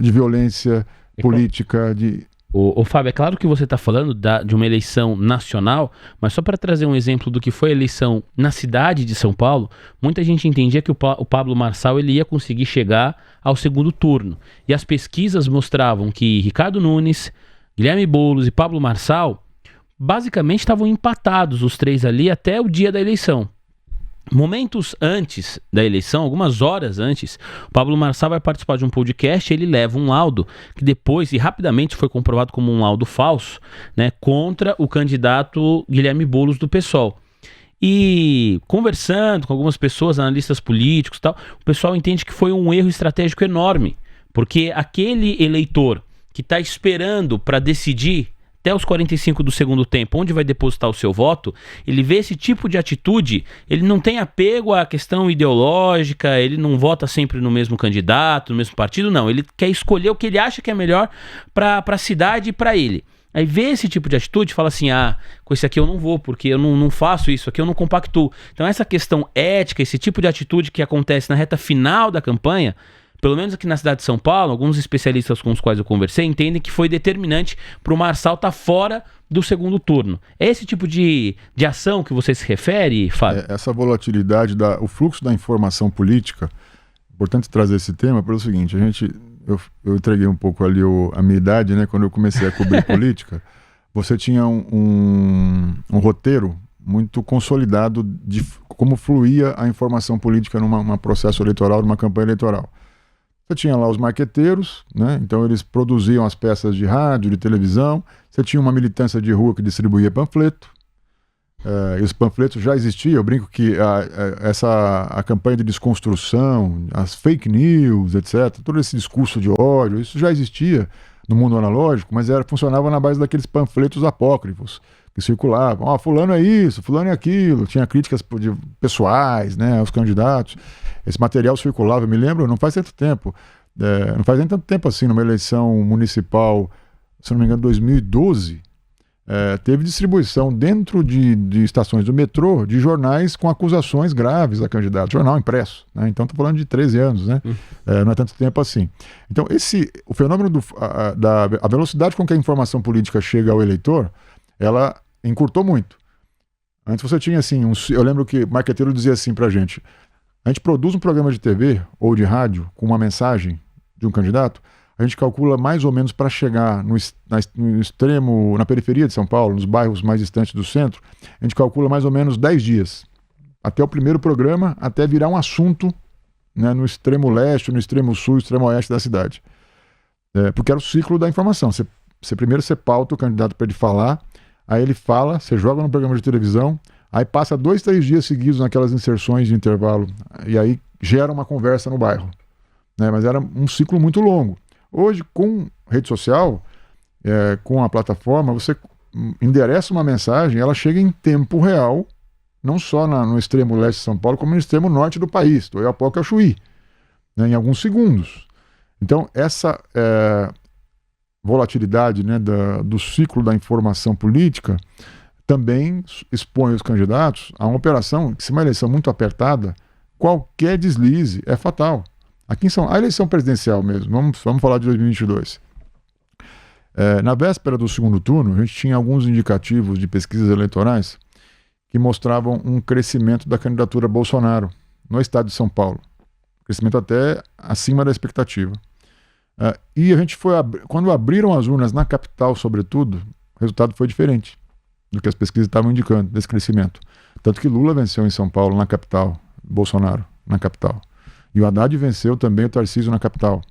de violência política, Ô Fábio, é claro que você está falando de uma eleição nacional, mas só para trazer um exemplo do que foi a eleição na cidade de São Paulo, muita gente entendia que o Pablo Marçal ele ia conseguir chegar ao segundo turno. E as pesquisas mostravam que Ricardo Nunes, Guilherme Boulos e Pablo Marçal basicamente estavam empatados os três ali até o dia da eleição. Momentos antes da eleição, algumas horas antes, o Pablo Marçal vai participar de um podcast. Ele leva um laudo que depois e rapidamente foi comprovado como um laudo falso, né, contra o candidato Guilherme Boulos do PSOL. E conversando com algumas pessoas, analistas políticos e tal, o pessoal entende que foi um erro estratégico enorme, porque aquele eleitor que está esperando para decidir até os 45 do segundo tempo, onde vai depositar o seu voto, ele vê esse tipo de atitude, ele não tem apego à questão ideológica, ele não vota sempre no mesmo candidato, no mesmo partido, não. Ele quer escolher o que ele acha que é melhor para a cidade e para ele. Aí vê esse tipo de atitude e fala assim, com esse aqui eu não vou, porque eu não faço isso, aqui eu não compactuo. Então essa questão ética, esse tipo de atitude que acontece na reta final da campanha, pelo menos aqui na cidade de São Paulo, alguns especialistas com os quais eu conversei entendem que foi determinante para o Marçal estar fora do segundo turno. É esse tipo de ação que você se refere, Fábio? Essa volatilidade, o fluxo da informação política, importante trazer esse tema pelo seguinte, eu entreguei um pouco ali a minha idade, né, quando eu comecei a cobrir política, você tinha um roteiro muito consolidado de como fluía a informação política num processo eleitoral, numa campanha eleitoral. Você tinha lá os marqueteiros, né? Então eles produziam as peças de rádio, de televisão. Você tinha uma militância de rua que distribuía panfleto. E os panfletos já existiam. Eu brinco que a campanha de desconstrução, as fake news, etc., todo esse discurso de ódio, isso já existia no mundo analógico, mas funcionava na base daqueles panfletos apócrifos que circulavam. Fulano é isso, fulano é aquilo. Tinha críticas pessoais, né, aos candidatos. Esse material circulava, eu me lembro, não faz tanto tempo, não faz nem tanto tempo assim, numa eleição municipal, se não me engano, 2012, teve distribuição dentro de estações do metrô de jornais com acusações graves a candidato, jornal impresso, né? Então estou falando de 13 anos, né? Não é tanto tempo assim. Então o fenômeno a velocidade com que a informação política chega ao eleitor, ela encurtou muito. Antes você tinha assim, eu lembro que o marqueteiro dizia assim pra gente: a gente produz um programa de TV ou de rádio com uma mensagem de um candidato, a gente calcula mais ou menos para chegar no extremo, na periferia de São Paulo, nos bairros mais distantes do centro, a gente calcula mais ou menos 10 dias. Até o primeiro programa, até virar um assunto, né, no extremo leste, no extremo sul, extremo oeste da cidade. Porque era o ciclo da informação. Primeiro você pauta o candidato para ele falar, aí ele fala, você joga no programa de televisão, aí passa 2, 3 dias seguidos naquelas inserções de intervalo, e aí gera uma conversa no bairro, né? Mas era um ciclo muito longo. Hoje, com rede social, com a plataforma, você endereça uma mensagem, ela chega em tempo real, não só no extremo leste de São Paulo, como no extremo norte do país, do Oiapoque ao Chuí, né, em alguns segundos. Então, essa volatilidade, né, do ciclo da informação política também expõe os candidatos a uma operação que, se uma eleição muito apertada, qualquer deslize é fatal. Aqui a eleição presidencial mesmo, vamos falar de 2022. Na véspera do segundo turno, a gente tinha alguns indicativos de pesquisas eleitorais que mostravam um crescimento da candidatura Bolsonaro no estado de São Paulo. Crescimento até acima da expectativa. E a gente quando abriram as urnas na capital, sobretudo, o resultado foi diferente do que as pesquisas estavam indicando, desse crescimento. Tanto que Lula venceu em São Paulo, na capital, Bolsonaro, na capital. E o Haddad venceu também o Tarcísio na capital.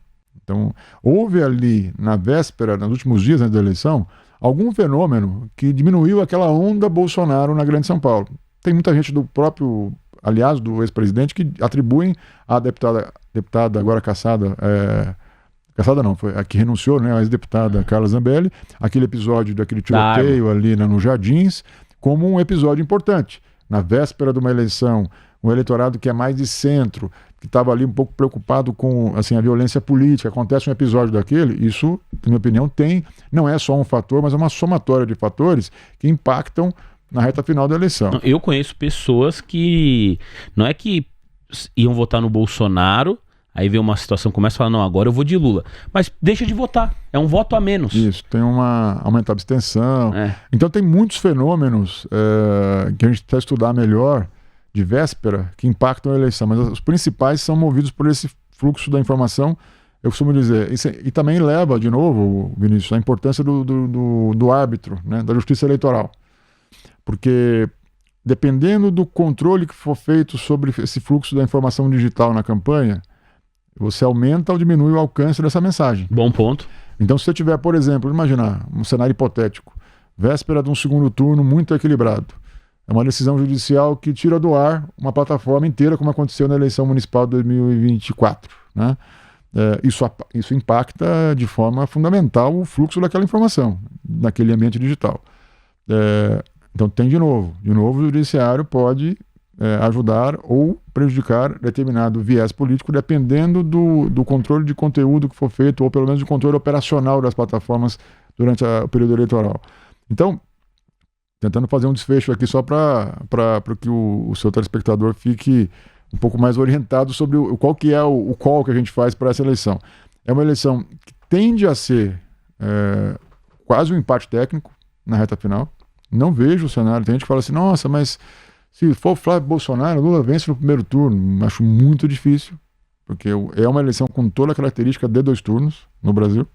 Então, houve ali, na véspera, nos últimos dias antes da eleição, algum fenômeno que diminuiu aquela onda Bolsonaro na Grande São Paulo. Tem muita gente do próprio, aliás, do ex-presidente, que atribuem à deputada agora cassada, caçada não, foi a que renunciou, né, a ex-deputada Carla Zambelli, aquele episódio daquele tiroteio ali nos Jardins, como um episódio importante. Na véspera de uma eleição, um eleitorado que é mais de centro, que estava ali um pouco preocupado com assim, a violência política, acontece um episódio daquele, isso, na minha opinião, não é só um fator, mas é uma somatória de fatores que impactam na reta final da eleição. Eu conheço pessoas que não é que iam votar no Bolsonaro, aí vem uma situação, começa a falar, não, agora eu vou de Lula. Mas deixa de votar, é um voto a menos. Isso, tem aumenta a abstenção. Então tem muitos fenômenos que a gente precisa estudar melhor de véspera que impactam a eleição, mas os principais são movidos por esse fluxo da informação, eu costumo dizer, e também leva, de novo, Vinícius, a importância do árbitro, né, da justiça eleitoral. Porque dependendo do controle que for feito sobre esse fluxo da informação digital na campanha, você aumenta ou diminui o alcance dessa mensagem. Bom ponto. Então, se você tiver, por exemplo, imaginar um cenário hipotético, véspera de um segundo turno muito equilibrado, é uma decisão judicial que tira do ar uma plataforma inteira, como aconteceu na eleição municipal de 2024, né? Isso impacta de forma fundamental o fluxo daquela informação naquele ambiente digital. Então tem de novo o judiciário pode ajudar ou prejudicar determinado viés político dependendo do controle de conteúdo que for feito ou pelo menos do controle operacional das plataformas durante o período eleitoral. Então, tentando fazer um desfecho aqui só para que o seu telespectador fique um pouco mais orientado sobre qual que é o call que a gente faz para essa eleição. É uma eleição que tende a ser quase um empate técnico na reta final. Não vejo o cenário. Tem gente que fala assim, nossa, mas se for o Flávio Bolsonaro, Lula vence no primeiro turno. Acho muito difícil, porque é uma eleição com toda a característica de 2 turnos no Brasil.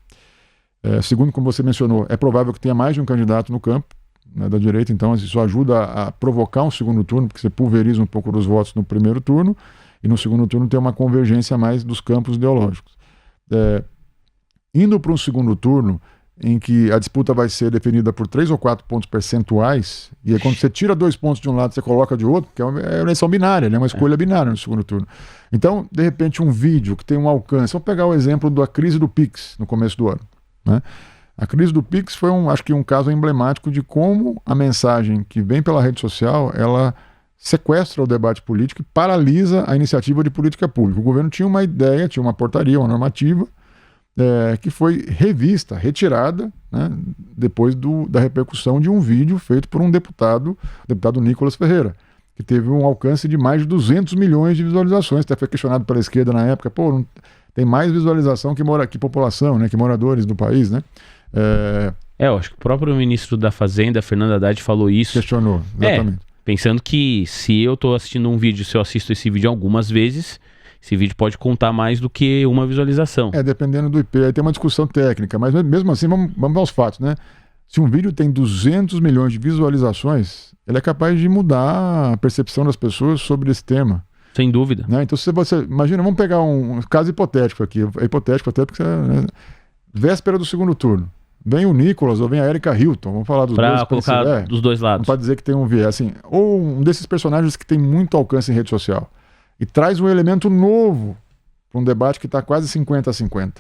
Segundo, como você mencionou, é provável que tenha mais de um candidato no campo, né, da direita, então isso ajuda a provocar um segundo turno, porque você pulveriza um pouco dos votos no primeiro turno, e no segundo turno tem uma convergência mais dos campos ideológicos. Indo para um segundo turno, em que a disputa vai ser definida por 3 ou 4 pontos percentuais, e aí quando você tira 2 pontos de um lado, você coloca de outro, porque é uma eleição binária, né, uma escolha binária no segundo turno. Então, de repente, um vídeo que tem um alcance, vamos pegar o exemplo da crise do Pix no começo do ano, né? A crise do Pix foi acho que um caso emblemático de como a mensagem que vem pela rede social, ela sequestra o debate político e paralisa a iniciativa de política pública. O governo tinha uma ideia, tinha uma portaria, uma normativa, que foi revista, retirada, né, depois da repercussão de um vídeo feito por um deputado, o deputado Nicolas Ferreira, que teve um alcance de mais de 200 milhões de visualizações. Até foi questionado pela esquerda na época, não tem mais visualização que população, né, que moradores do país, né? Eu acho que o próprio ministro da Fazenda, Fernando Haddad, falou isso. Questionou, exatamente. Pensando que se eu estou assistindo um vídeo, se eu assisto esse vídeo algumas vezes, esse vídeo pode contar mais do que uma visualização. Dependendo do IP, aí tem uma discussão técnica, mas mesmo assim, vamos aos fatos, né? Se um vídeo tem 200 milhões de visualizações, ele é capaz de mudar a percepção das pessoas sobre esse tema. Sem dúvida. Né? Então, se você imagina, vamos pegar um caso hipotético aqui, é hipotético até porque véspera do segundo turno. Vem o Nicolas ou vem a Erika Hilton, vamos falar dos dois. Para colocar dos dois lados. Não pode dizer que tem um viés, assim, ou um desses personagens que tem muito alcance em rede social e traz um elemento novo para um debate que está quase 50-50.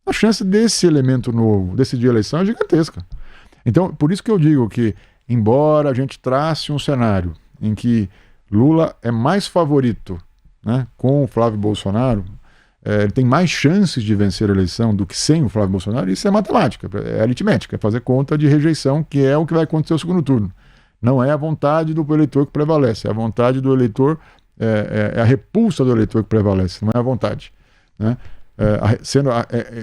A chance desse elemento novo decidir a eleição é gigantesca. Então, por isso que eu digo que, embora a gente trace um cenário em que Lula é mais favorito, né, com o Flávio Bolsonaro, ele tem mais chances de vencer a eleição do que sem o Flávio Bolsonaro, isso é matemática, é aritmética, é fazer conta de rejeição, que é o que vai acontecer no segundo turno. Não é a vontade do eleitor que prevalece, é a vontade do eleitor, é a repulsa do eleitor que prevalece, não é a vontade, né?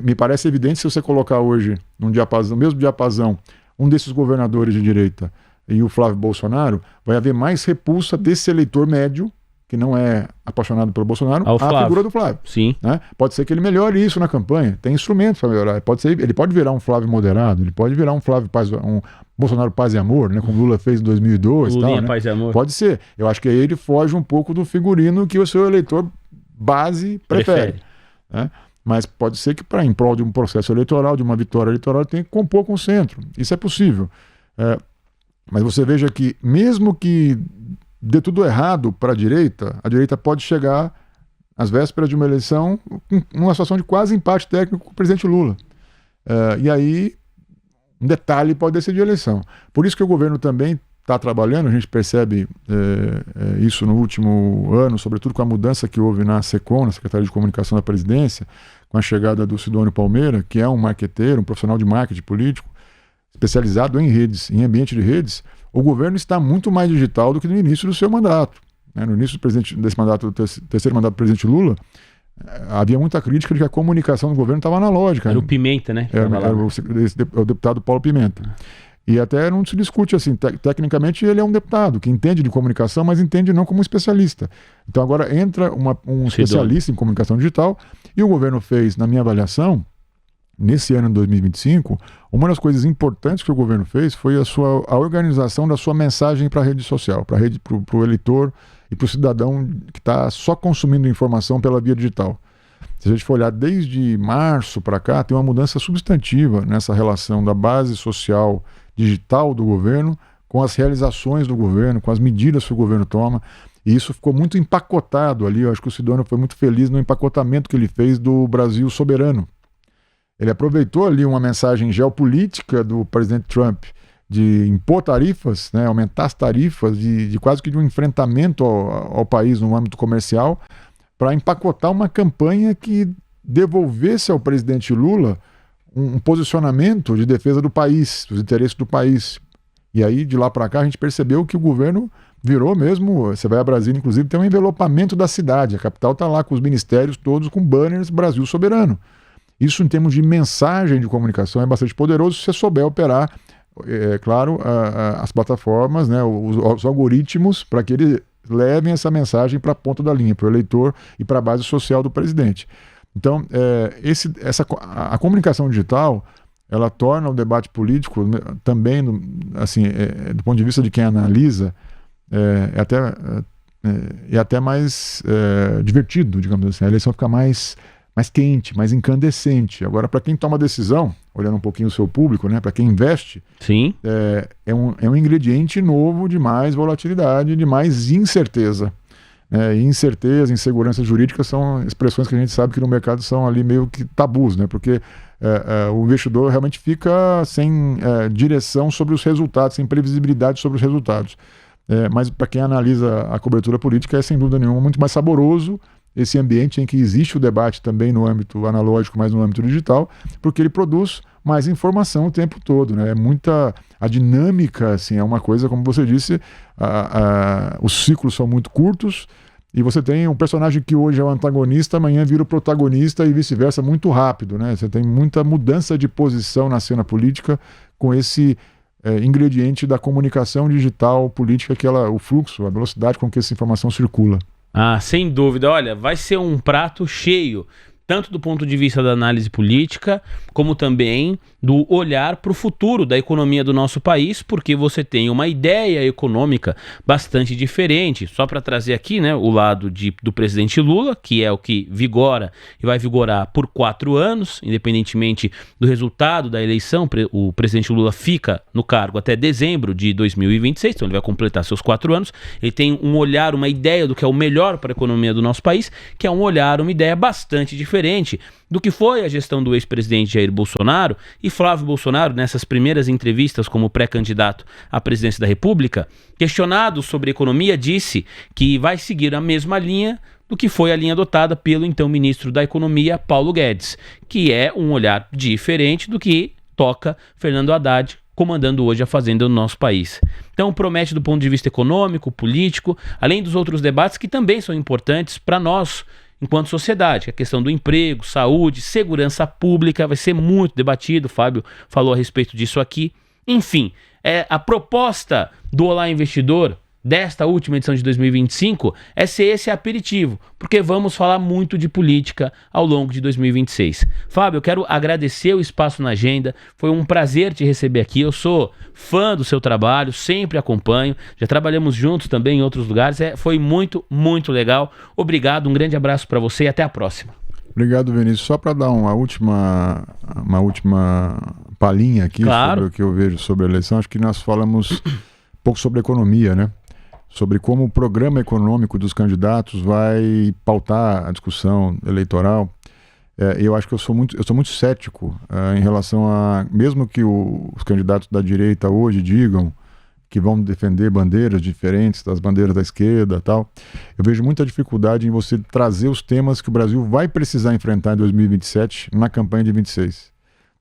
Me parece evidente se você colocar hoje no mesmo diapasão um desses governadores de direita e o Flávio Bolsonaro, vai haver mais repulsa desse eleitor médio que não é apaixonado pelo Bolsonaro, a figura do Flávio. Sim. Né? Pode ser que ele melhore isso na campanha, tem instrumentos para melhorar. Ele pode virar um Flávio moderado, ele pode virar um Flávio Paz, um Bolsonaro Paz e Amor, né? Como Lula fez em 2002. Lulinha, tal, né? Paz e Amor. Pode ser. Eu acho que aí ele foge um pouco do figurino que o seu eleitor base prefere. Né? Mas pode ser que, em prol de um processo eleitoral, de uma vitória eleitoral, tenha que compor com o centro. Isso é possível. Mas você veja que, mesmo que dê tudo errado para a direita pode chegar às vésperas de uma eleição numa situação de quase empate técnico com o presidente Lula. E aí, um detalhe pode decidir a eleição. Por isso que o governo também está trabalhando, a gente percebe isso no último ano, sobretudo com a mudança que houve na SECOM, na Secretaria de Comunicação da Presidência, com a chegada do Sidônio Palmeira, que é um marqueteiro, um profissional de marketing político, especializado em redes, em ambiente de redes. O governo está muito mais digital do que no início do seu mandato. No início desse mandato, do terceiro mandato do presidente Lula, havia muita crítica de que a comunicação do governo estava analógica. Era o Pimenta, né? Era o deputado Paulo Pimenta. E até não se discute assim, tecnicamente ele é um deputado que entende de comunicação, mas entende não como especialista. Então agora entra um especialista em comunicação digital, e o governo fez, na minha avaliação, nesse ano de 2025, uma das coisas importantes que o governo fez foi a organização da sua mensagem para a rede social, para o eleitor e para o cidadão que está só consumindo informação pela via digital. Se a gente for olhar desde março para cá, tem uma mudança substantiva nessa relação da base social digital do governo com as realizações do governo, com as medidas que o governo toma, e isso ficou muito empacotado ali. Eu acho que o Sidônio foi muito feliz no empacotamento que ele fez do Brasil soberano. Ele aproveitou ali uma mensagem geopolítica do presidente Trump de impor tarifas, né, aumentar as tarifas, de quase que de um enfrentamento ao país no âmbito comercial, para empacotar uma campanha que devolvesse ao presidente Lula um posicionamento de defesa do país, dos interesses do país. E aí, de lá para cá, a gente percebeu que o governo virou mesmo, você vai a Brasília, inclusive, tem um envelopamento da cidade. A capital está lá com os ministérios todos com banners Brasil Soberano. Isso, em termos de mensagem de comunicação, é bastante poderoso se você souber operar, claro, as plataformas, né, os algoritmos, para que eles levem essa mensagem para a ponta da linha, para o eleitor e para a base social do presidente. Então, a comunicação digital, ela torna o debate político também, assim, do ponto de vista de quem analisa, até mais divertido, digamos assim. A eleição fica mais quente, mais incandescente. Agora, para quem toma decisão, olhando um pouquinho o seu público, né, para quem investe, sim, é um ingrediente novo de mais volatilidade, de mais incerteza. Incerteza, insegurança jurídica são expressões que a gente sabe que no mercado são ali meio que tabus, né? Porque o investidor realmente fica sem direção sobre os resultados, sem previsibilidade sobre os resultados. Mas para quem analisa a cobertura política, é sem dúvida nenhuma muito mais saboroso esse ambiente em que existe o debate também no âmbito analógico, mas no âmbito digital, porque ele produz mais informação o tempo todo, né? A dinâmica, assim, é uma coisa, como você disse, os ciclos são muito curtos, e você tem um personagem que hoje é o antagonista, amanhã vira o protagonista e vice-versa, muito rápido, né? Você tem muita mudança de posição na cena política com esse ingrediente da comunicação digital política, que o fluxo, a velocidade com que essa informação circula. Ah, sem dúvida. Olha, vai ser um prato cheio, tanto do ponto de vista da análise política, como também do olhar para o futuro da economia do nosso país, porque você tem uma ideia econômica bastante diferente. Só para trazer aqui, né, o lado do presidente Lula, que é o que vigora e vai vigorar por 4 anos, independentemente do resultado da eleição. O presidente Lula fica no cargo até dezembro de 2026, então ele vai completar seus 4 anos. Ele tem um olhar, uma ideia do que é o melhor para a economia do nosso país, que é um olhar, uma ideia bastante diferente do que foi a gestão do ex-presidente Jair Bolsonaro. E Flávio Bolsonaro, nessas primeiras entrevistas como pré-candidato à presidência da República, questionado sobre economia, disse que vai seguir a mesma linha do que foi a linha adotada pelo então ministro da Economia, Paulo Guedes, que é um olhar diferente do que toca Fernando Haddad, comandando hoje a Fazenda do nosso país. Então promete do ponto de vista econômico, político, além dos outros debates que também são importantes para nós, enquanto sociedade. A questão do emprego, saúde, segurança pública vai ser muito debatido. O Fábio falou a respeito disso aqui. Enfim, a proposta do Olá Investidor desta última edição de 2025 é ser esse aperitivo, porque vamos falar muito de política ao longo de 2026. Fábio, eu quero agradecer o espaço na agenda, foi um prazer te receber aqui. Eu sou fã do seu trabalho, sempre acompanho, já trabalhamos juntos também em outros lugares, foi muito, muito legal. Obrigado, um grande abraço para você e até a próxima. Obrigado, Vinícius. Só para dar uma última palhinha aqui, claro, sobre o que eu vejo sobre a eleição, acho que nós falamos um pouco sobre economia, né? Sobre como o programa econômico dos candidatos vai pautar a discussão eleitoral. Eu acho que eu sou muito cético em relação a, mesmo que os candidatos da direita hoje digam que vão defender bandeiras diferentes das bandeiras da esquerda e tal, eu vejo muita dificuldade em você trazer os temas que o Brasil vai precisar enfrentar em 2027 na campanha de 26.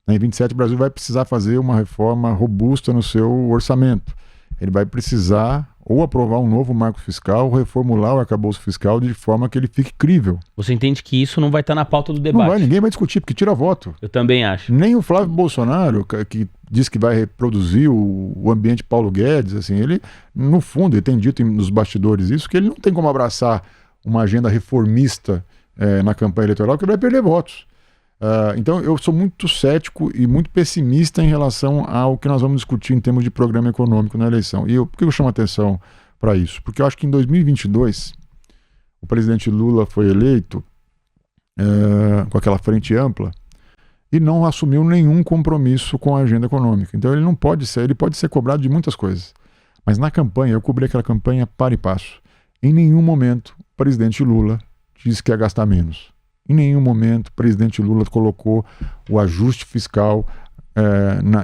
Em 27 o Brasil vai precisar fazer uma reforma robusta no seu orçamento. ele vai precisar ou aprovar um novo marco fiscal, ou reformular o arcabouço fiscal de forma que ele fique crível. Você entende que isso não vai estar na pauta do debate? Não vai, ninguém vai discutir, porque tira voto. Eu também acho. Nem o Flávio Bolsonaro, que diz que vai reproduzir o ambiente Paulo Guedes, assim, ele, no fundo, ele tem dito nos bastidores isso, que ele não tem como abraçar uma agenda reformista na campanha eleitoral, que ele vai perder votos. Então eu sou muito cético e muito pessimista em relação ao que nós vamos discutir em termos de programa econômico na eleição. E por que eu chamo atenção para isso? Porque eu acho que em 2022 o presidente Lula foi eleito com aquela frente ampla e não assumiu nenhum compromisso com a agenda econômica. Então ele pode ser cobrado de muitas coisas. Mas na campanha, eu cobri aquela campanha para e passo. Em nenhum momento o presidente Lula disse que ia gastar menos. Em nenhum momento o presidente Lula colocou o ajuste fiscal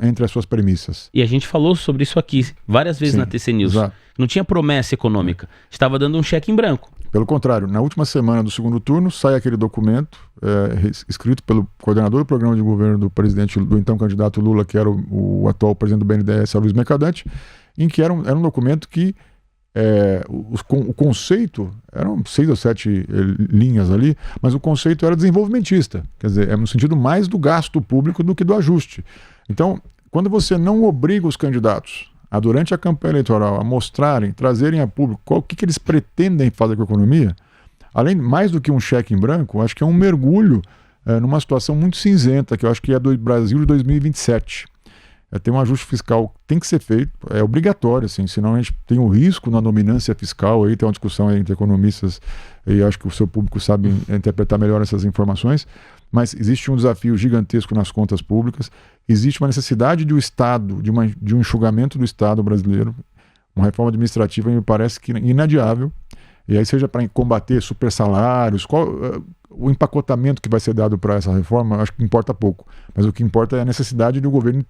entre as suas premissas. E a gente falou sobre isso aqui várias vezes. Sim, na TC News. Exato. Não tinha promessa econômica. Estava dando um cheque em branco. Pelo contrário, na última semana do segundo turno sai aquele documento escrito pelo coordenador do programa de governo do então candidato Lula, que era o atual presidente do BNDES, Luiz Mercadante, em que era um documento que o conceito, eram 6 ou 7 linhas ali, mas o conceito era desenvolvimentista, quer dizer, no sentido mais do gasto público do que do ajuste. Então, quando você não obriga os candidatos durante a campanha eleitoral, a mostrarem, trazerem a público o que eles pretendem fazer com a economia, além, mais do que um cheque em branco, acho que é um mergulho numa situação muito cinzenta, que eu acho que é do Brasil de 2027. Tem um ajuste fiscal, tem que ser feito, é obrigatório, assim, senão a gente tem o risco na dominância fiscal, aí tem uma discussão entre economistas, e acho que o seu público sabe interpretar melhor essas informações, mas existe um desafio gigantesco nas contas públicas, existe uma necessidade do Estado, de um enxugamento do Estado brasileiro, uma reforma administrativa me parece que inadiável, e aí seja para combater supersalários, o empacotamento que vai ser dado para essa reforma, acho que importa pouco. Mas o que importa é a necessidade do governo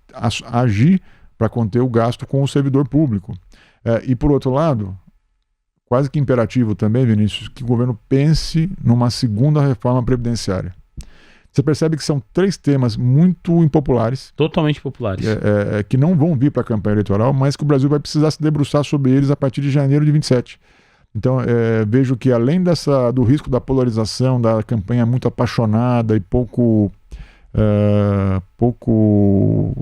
agir para conter o gasto com o servidor público. E por outro lado, quase que imperativo também, Vinícius, que o governo pense numa segunda reforma previdenciária. Você percebe que são 3 temas muito impopulares. Totalmente populares. Que não vão vir para a campanha eleitoral, mas que o Brasil vai precisar se debruçar sobre eles a partir de janeiro de 27. Então, vejo que além do risco da polarização, da campanha muito apaixonada e pouco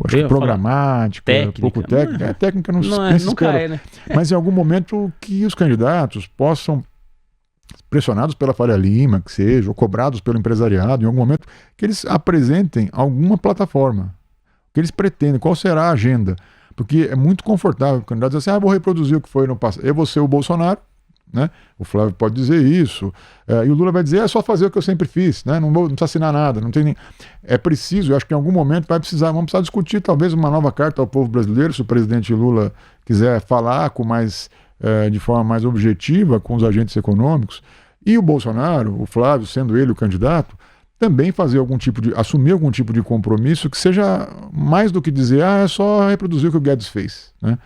acho que programática, técnica, pouco técnica. Técnica não nunca é, né? Mas em algum momento que os candidatos possam, pressionados pela Faria Lima, que seja, ou cobrados pelo empresariado, em algum momento, que eles apresentem alguma plataforma. O que eles pretendem, qual será a agenda. Porque é muito confortável o candidato dizer assim, vou reproduzir o que foi no passado. Eu vou ser o Bolsonaro, né? O Flávio pode dizer isso, e o Lula vai dizer, é só fazer o que eu sempre fiz, né? Não precisa assinar nada, não tem nem... É preciso, eu acho que em algum momento vamos precisar discutir talvez uma nova carta ao povo brasileiro, se o presidente Lula quiser falar de forma mais objetiva com os agentes econômicos, e o Bolsonaro, o Flávio, sendo ele o candidato, também assumir algum tipo de compromisso que seja mais do que dizer, é só reproduzir o que o Guedes fez, né?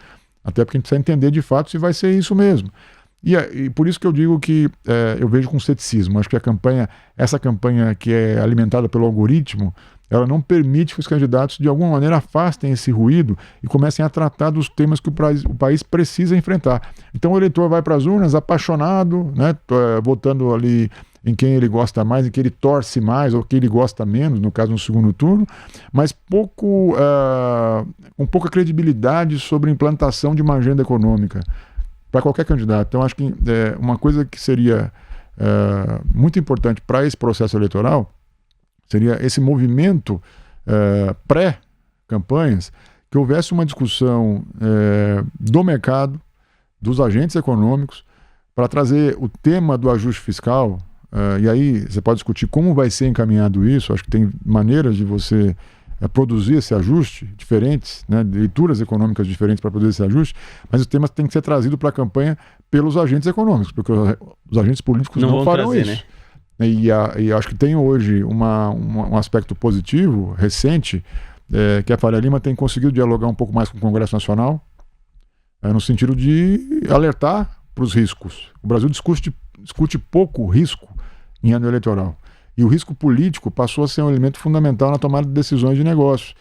Até porque a gente precisa entender de fato se vai ser isso mesmo. E por isso que eu digo que eu vejo com ceticismo. Acho que essa campanha que é alimentada pelo algoritmo, ela não permite que os candidatos de alguma maneira afastem esse ruído e comecem a tratar dos temas que o país precisa enfrentar. Então o eleitor vai para as urnas apaixonado, né, votando ali em quem ele gosta mais, em quem ele torce mais ou quem ele gosta menos, no caso no segundo turno, mas com pouca credibilidade sobre a implantação de uma agenda econômica para qualquer candidato. Então acho que uma coisa que seria muito importante para esse processo eleitoral seria esse movimento pré-campanhas, que houvesse uma discussão do mercado, dos agentes econômicos, para trazer o tema do ajuste fiscal, e aí você pode discutir como vai ser encaminhado isso. Acho que tem maneiras de você produzir esse ajuste diferentes, né, leituras econômicas diferentes para produzir esse ajuste, mas o tema tem que ser trazido para a campanha pelos agentes econômicos, porque os agentes políticos não farão trazer, isso. Né? E acho que tem hoje um aspecto positivo, recente, que a Faria Lima tem conseguido dialogar um pouco mais com o Congresso Nacional, no sentido de alertar para os riscos. O Brasil discute pouco risco em ano eleitoral. E o risco político passou a ser um elemento fundamental na tomada de decisões de negócios.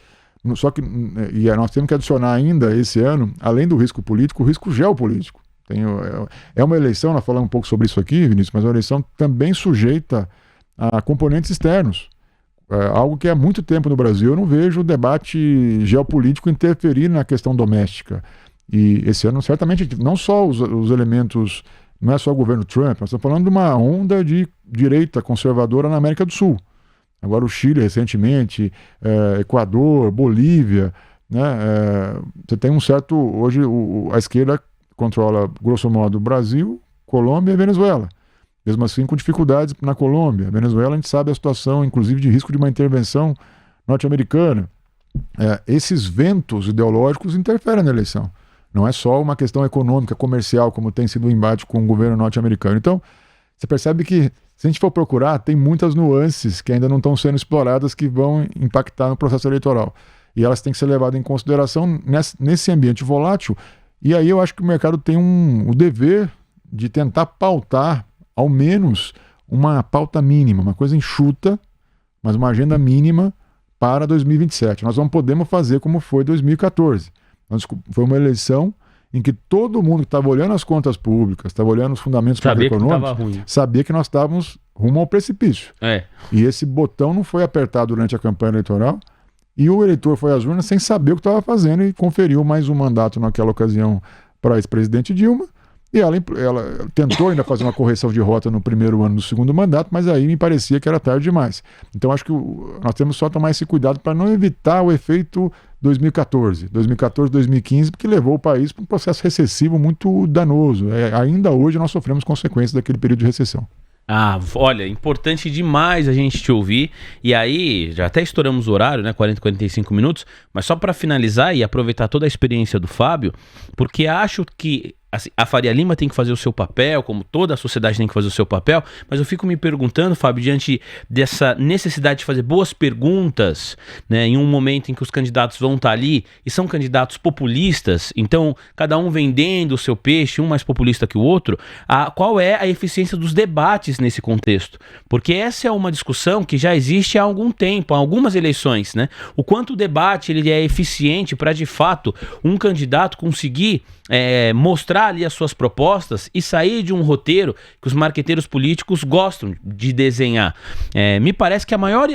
Só que nós temos que adicionar ainda esse ano, além do risco político, o risco geopolítico. É uma eleição, nós falamos um pouco sobre isso aqui, Vinícius, mas é uma eleição também sujeita a componentes externos. Algo que há muito tempo no Brasil eu não vejo o debate geopolítico interferir na questão doméstica. E esse ano, certamente, não só os elementos, não é só o governo Trump, nós estamos falando de uma onda de direita conservadora na América do Sul. Agora o Chile recentemente, Equador, Bolívia, né? Você tem um certo... Hoje a esquerda controla, grosso modo, Brasil, Colômbia e Venezuela. Mesmo assim, com dificuldades na Colômbia. A Venezuela, a gente sabe a situação, inclusive, de risco de uma intervenção norte-americana. Esses ventos ideológicos interferem na eleição. Não é só uma questão econômica, comercial, como tem sido o embate com o governo norte-americano. Então, você percebe que, se a gente for procurar, tem muitas nuances que ainda não estão sendo exploradas que vão impactar no processo eleitoral. E elas têm que ser levadas em consideração nesse ambiente volátil. E aí eu acho que o mercado tem o dever de tentar pautar, ao menos, uma pauta mínima, uma coisa enxuta, mas uma agenda mínima para 2027. Nós não podemos fazer como foi 2014. Foi uma eleição em que todo mundo que estava olhando as contas públicas, estava olhando os fundamentos macroeconômicos, sabia que nós estávamos rumo ao precipício. E esse botão não foi apertado durante a campanha eleitoral e o eleitor foi às urnas sem saber o que estava fazendo e conferiu mais um mandato naquela ocasião para a ex-presidente Dilma. E ela tentou ainda fazer uma correção de rota no primeiro ano do segundo mandato, mas aí me parecia que era tarde demais. Então acho que nós temos só tomar esse cuidado para não evitar o efeito 2014, 2015, porque levou o país para um processo recessivo muito danoso. Ainda hoje nós sofremos consequências daquele período de recessão. Olha, importante demais a gente te ouvir. E aí, já até estouramos o horário, né? 45 minutos. Mas só para finalizar e aproveitar toda a experiência do Fábio, porque acho que a Faria Lima tem que fazer o seu papel, como toda a sociedade tem que fazer o seu papel, mas eu fico me perguntando, Fábio, diante dessa necessidade de fazer boas perguntas, né, em um momento em que os candidatos vão estar ali e são candidatos populistas, então cada um vendendo o seu peixe, um mais populista que o outro, qual é a eficiência dos debates nesse contexto? Porque essa é uma discussão que já existe há algum tempo, há algumas eleições, né? O quanto o debate ele é eficiente para, de fato, um candidato conseguir mostrar ali as suas propostas e sair de um roteiro que os marqueteiros políticos gostam de desenhar. Me parece que a maior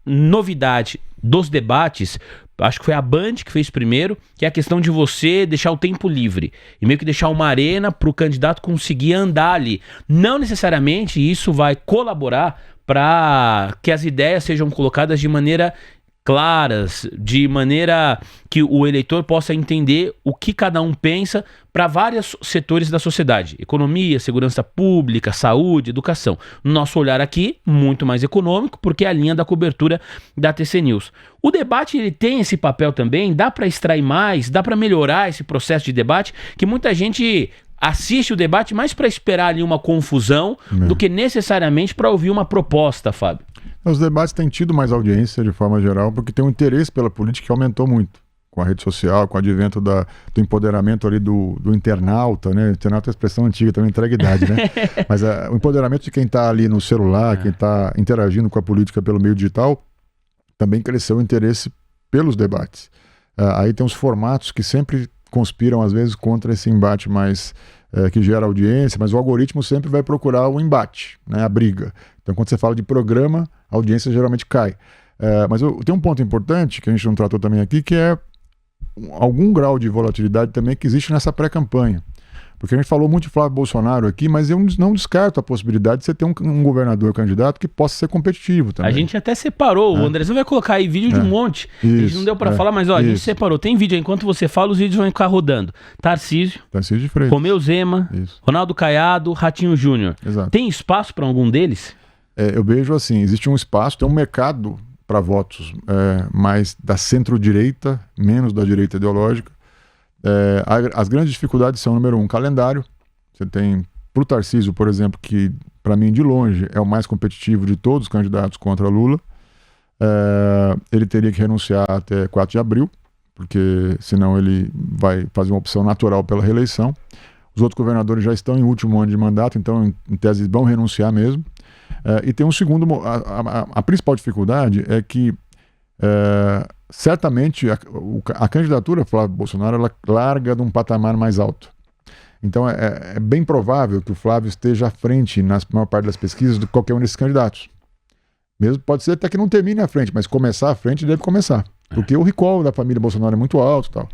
novidade dos debates, acho que foi a Band que fez primeiro, que é a questão de você deixar o tempo livre e meio que deixar uma arena para o candidato conseguir andar ali. Não necessariamente isso vai colaborar para que as ideias sejam colocadas de maneira claras, de maneira que o eleitor possa entender o que cada um pensa para vários setores da sociedade: economia, segurança pública, saúde, educação. No nosso olhar aqui, muito mais econômico, porque é a linha da cobertura da TC News. O debate ele tem esse papel também, dá para extrair mais, dá para melhorar esse processo de debate, que muita gente assiste o debate mais para esperar ali uma confusão do que necessariamente para ouvir uma proposta, Fábio. Os debates têm tido mais audiência de forma geral, porque tem um interesse pela política que aumentou muito com a rede social, com o advento do empoderamento ali do internauta, né? O internauta é uma expressão antiga, também entrega idade, né? Mas o empoderamento de quem está ali no celular, quem está interagindo com a política pelo meio digital, também cresceu o interesse pelos debates. Aí tem os formatos que sempre conspiram, às vezes, contra esse embate mais que gera audiência, mas o algoritmo sempre vai procurar o embate, né? A briga. Então, quando você fala de programa, a audiência geralmente cai. Mas tem um ponto importante que a gente não tratou também aqui, que é algum grau de volatilidade também que existe nessa pré-campanha. Porque a gente falou muito de Flávio Bolsonaro aqui, mas eu não descarto a possibilidade de você ter um governador candidato que possa ser competitivo também. A gente até separou, o Andrezão vai colocar aí vídeo de um monte. Isso, a gente não deu para falar, mas a gente separou. Tem vídeo aí, enquanto você fala, os vídeos vão ficar rodando. Tarcísio de Freitas, Romeu Zema, Ronaldo Caiado, Ratinho Júnior. Tem espaço para algum deles? Eu vejo assim, existe um espaço, tem um mercado para votos mais da centro-direita, menos da direita ideológica. As grandes dificuldades são, número um, calendário. Você tem, para o Tarcísio, por exemplo, que para mim de longe é o mais competitivo de todos os candidatos contra Lula, ele teria que renunciar até 4 de abril, porque senão ele vai fazer uma opção natural pela reeleição. Os outros governadores já estão em último ano de mandato, então em tese vão renunciar mesmo. E tem um segundo, a principal dificuldade é que certamente a candidatura Flávio Bolsonaro ela larga de um patamar mais alto. Então é bem provável que o Flávio esteja à frente na maior parte das pesquisas de qualquer um desses candidatos. Mesmo pode ser até que não termine à frente, mas começar à frente deve começar. Porque o recall da família Bolsonaro é muito alto e tal.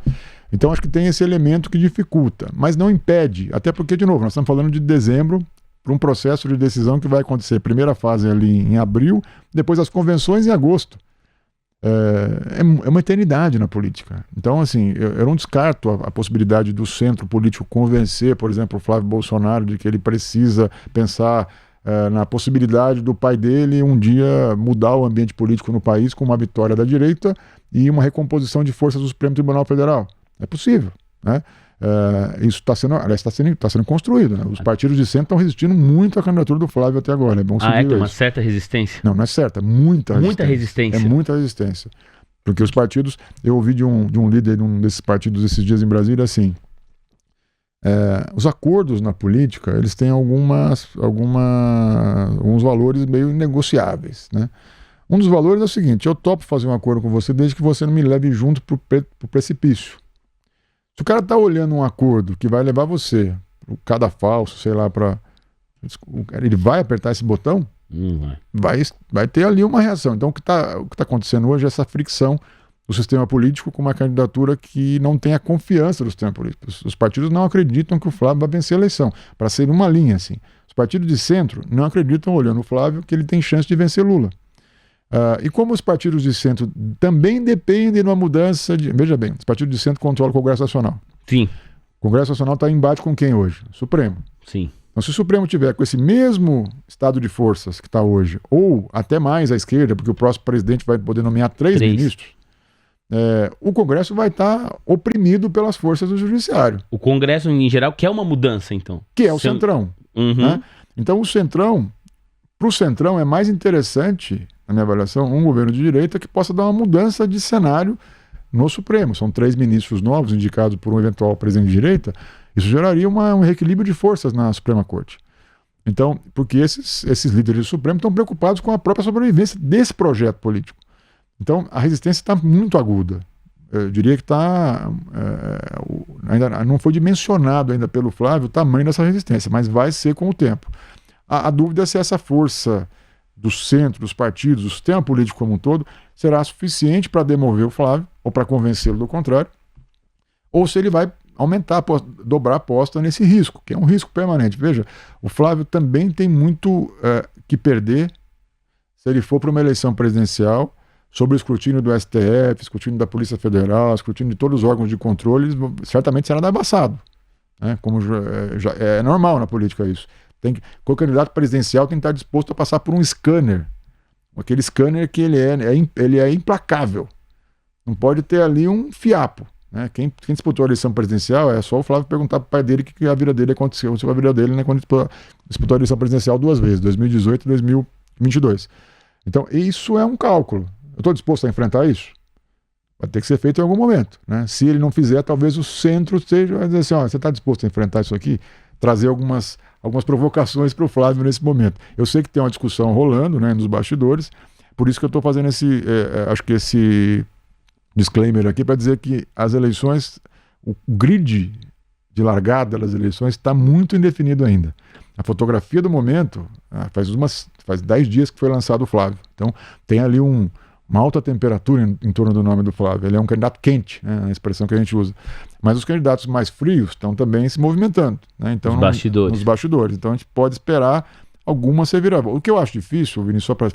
Então acho que tem esse elemento que dificulta, mas não impede, até porque, de novo, nós estamos falando de dezembro para um processo de decisão que vai acontecer, primeira fase ali em abril, depois as convenções em agosto. É uma eternidade na política. Então, assim, eu não descarto a possibilidade do centro político convencer, por exemplo, o Flávio Bolsonaro de que ele precisa pensar na possibilidade do pai dele um dia mudar o ambiente político no país com uma vitória da direita e uma recomposição de forças do Supremo Tribunal Federal. É possível, né? Isso está sendo construído, né? Os partidos de centro estão resistindo muito à candidatura do Flávio até agora. É bom tem uma certa resistência? Não é certa, muita resistência. É muita resistência. Porque os partidos, eu ouvi de um líder de um desses partidos esses dias em Brasília assim, os acordos na política, eles têm alguns valores meio inegociáveis, né? Um dos valores é o seguinte: eu topo fazer um acordo com você desde que você não me leve junto para o precipício. Se o cara está olhando um acordo que vai levar você pro cadafalso, sei lá, ele vai apertar esse botão? Vai ter ali uma reação. Então o que tá acontecendo hoje é essa fricção do sistema político com uma candidatura que não tem a confiança do sistema político. Os partidos não acreditam que o Flávio vai vencer a eleição, para ser uma linha assim. Os partidos de centro não acreditam, olhando o Flávio, que ele tem chance de vencer Lula. E como os partidos de centro também dependem de uma mudança de... Veja bem, os partidos de centro controlam o Congresso Nacional. Sim. O Congresso Nacional está em embate com quem hoje? Supremo. Sim. Então, se o Supremo tiver com esse mesmo estado de forças que está hoje, ou até mais à esquerda, porque o próximo presidente vai poder nomear três ministros, o Congresso vai estar oprimido pelas forças do Judiciário. O Congresso, em geral, quer uma mudança, então? Que é o Centrão. Né? Então, para o Centrão é mais interessante, na minha avaliação, um governo de direita que possa dar uma mudança de cenário no Supremo. São 3 ministros novos indicados por um eventual presidente de direita. Isso geraria um reequilíbrio de forças na Suprema Corte. Então, porque esses líderes do Supremo estão preocupados com a própria sobrevivência desse projeto político. Então, a resistência está muito aguda. Eu diria que ainda não foi dimensionado ainda pelo Flávio o tamanho dessa resistência, mas vai ser com o tempo. A dúvida é se essa força do centro, dos partidos, do sistema político como um todo, será suficiente para demover o Flávio, ou para convencê-lo do contrário, ou se ele vai dobrar a aposta nesse risco, que é um risco permanente. Veja, o Flávio também tem muito que perder se ele for para uma eleição presidencial sob o escrutínio do STF, escrutínio da Polícia Federal, escrutínio de todos os órgãos de controle, certamente será devassado. Né? Como já é normal na política isso. O candidato presidencial tem que estar disposto a passar por um scanner. Aquele scanner que ele é implacável. Não pode ter ali um fiapo. Né? Quem disputou a eleição presidencial é só o Flávio perguntar para o pai dele o que a vida dele aconteceu. A vida dele, né, quando disputou a eleição presidencial 2 vezes, 2018 e 2022. Então, isso é um cálculo. Eu estou disposto a enfrentar isso? Vai ter que ser feito em algum momento. Né? Se ele não fizer, talvez o centro vai dizer assim, você está disposto a enfrentar isso aqui? Trazer algumas provocações para o Flávio nesse momento. Eu sei que tem uma discussão rolando, né, nos bastidores, por isso que eu estou fazendo esse disclaimer aqui para dizer que as eleições, o grid de largada das eleições está muito indefinido ainda. A fotografia do momento, faz 10 dias que foi lançado o Flávio. Então tem ali uma alta temperatura em torno do nome do Flávio. Ele é um candidato quente, né, a expressão que a gente usa. Mas os candidatos mais frios estão também se movimentando. Né? Então, nos bastidores. Então a gente pode esperar algumas reviravoltas. O que eu acho difícil, Vinícius, só para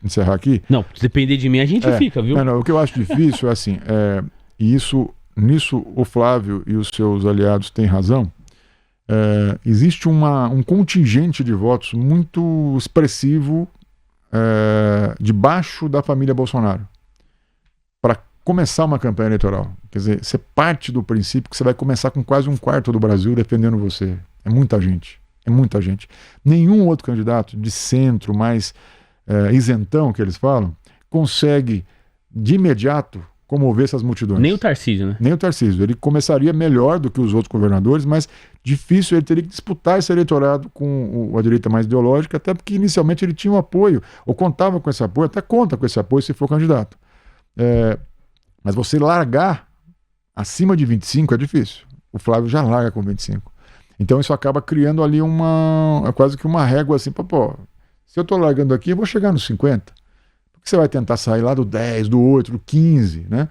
encerrar aqui... Não, se depender de mim a gente fica, viu? O que eu acho difícil é assim, nisso o Flávio e os seus aliados têm razão, existe um contingente de votos muito expressivo debaixo da família Bolsonaro para começar uma campanha eleitoral. Quer dizer, você parte do princípio que você vai começar com quase 1/4 do Brasil defendendo você. É muita gente. É muita gente. Nenhum outro candidato de centro, mais isentão, que eles falam, consegue de imediato comover essas multidões. Nem o Tarcísio, né? Nem o Tarcísio. Ele começaria melhor do que os outros governadores, mas difícil, ele teria que disputar esse eleitorado com a direita mais ideológica, até porque inicialmente ele tinha um apoio, ou contava com esse apoio, até conta com esse apoio se for candidato. Mas você largar acima de 25 é difícil. O Flávio já larga com 25. Então isso acaba criando ali quase que uma régua assim, pô, se eu tô largando aqui, eu vou chegar nos 50. Por que você vai tentar sair lá do 10, do 8, do 15, né?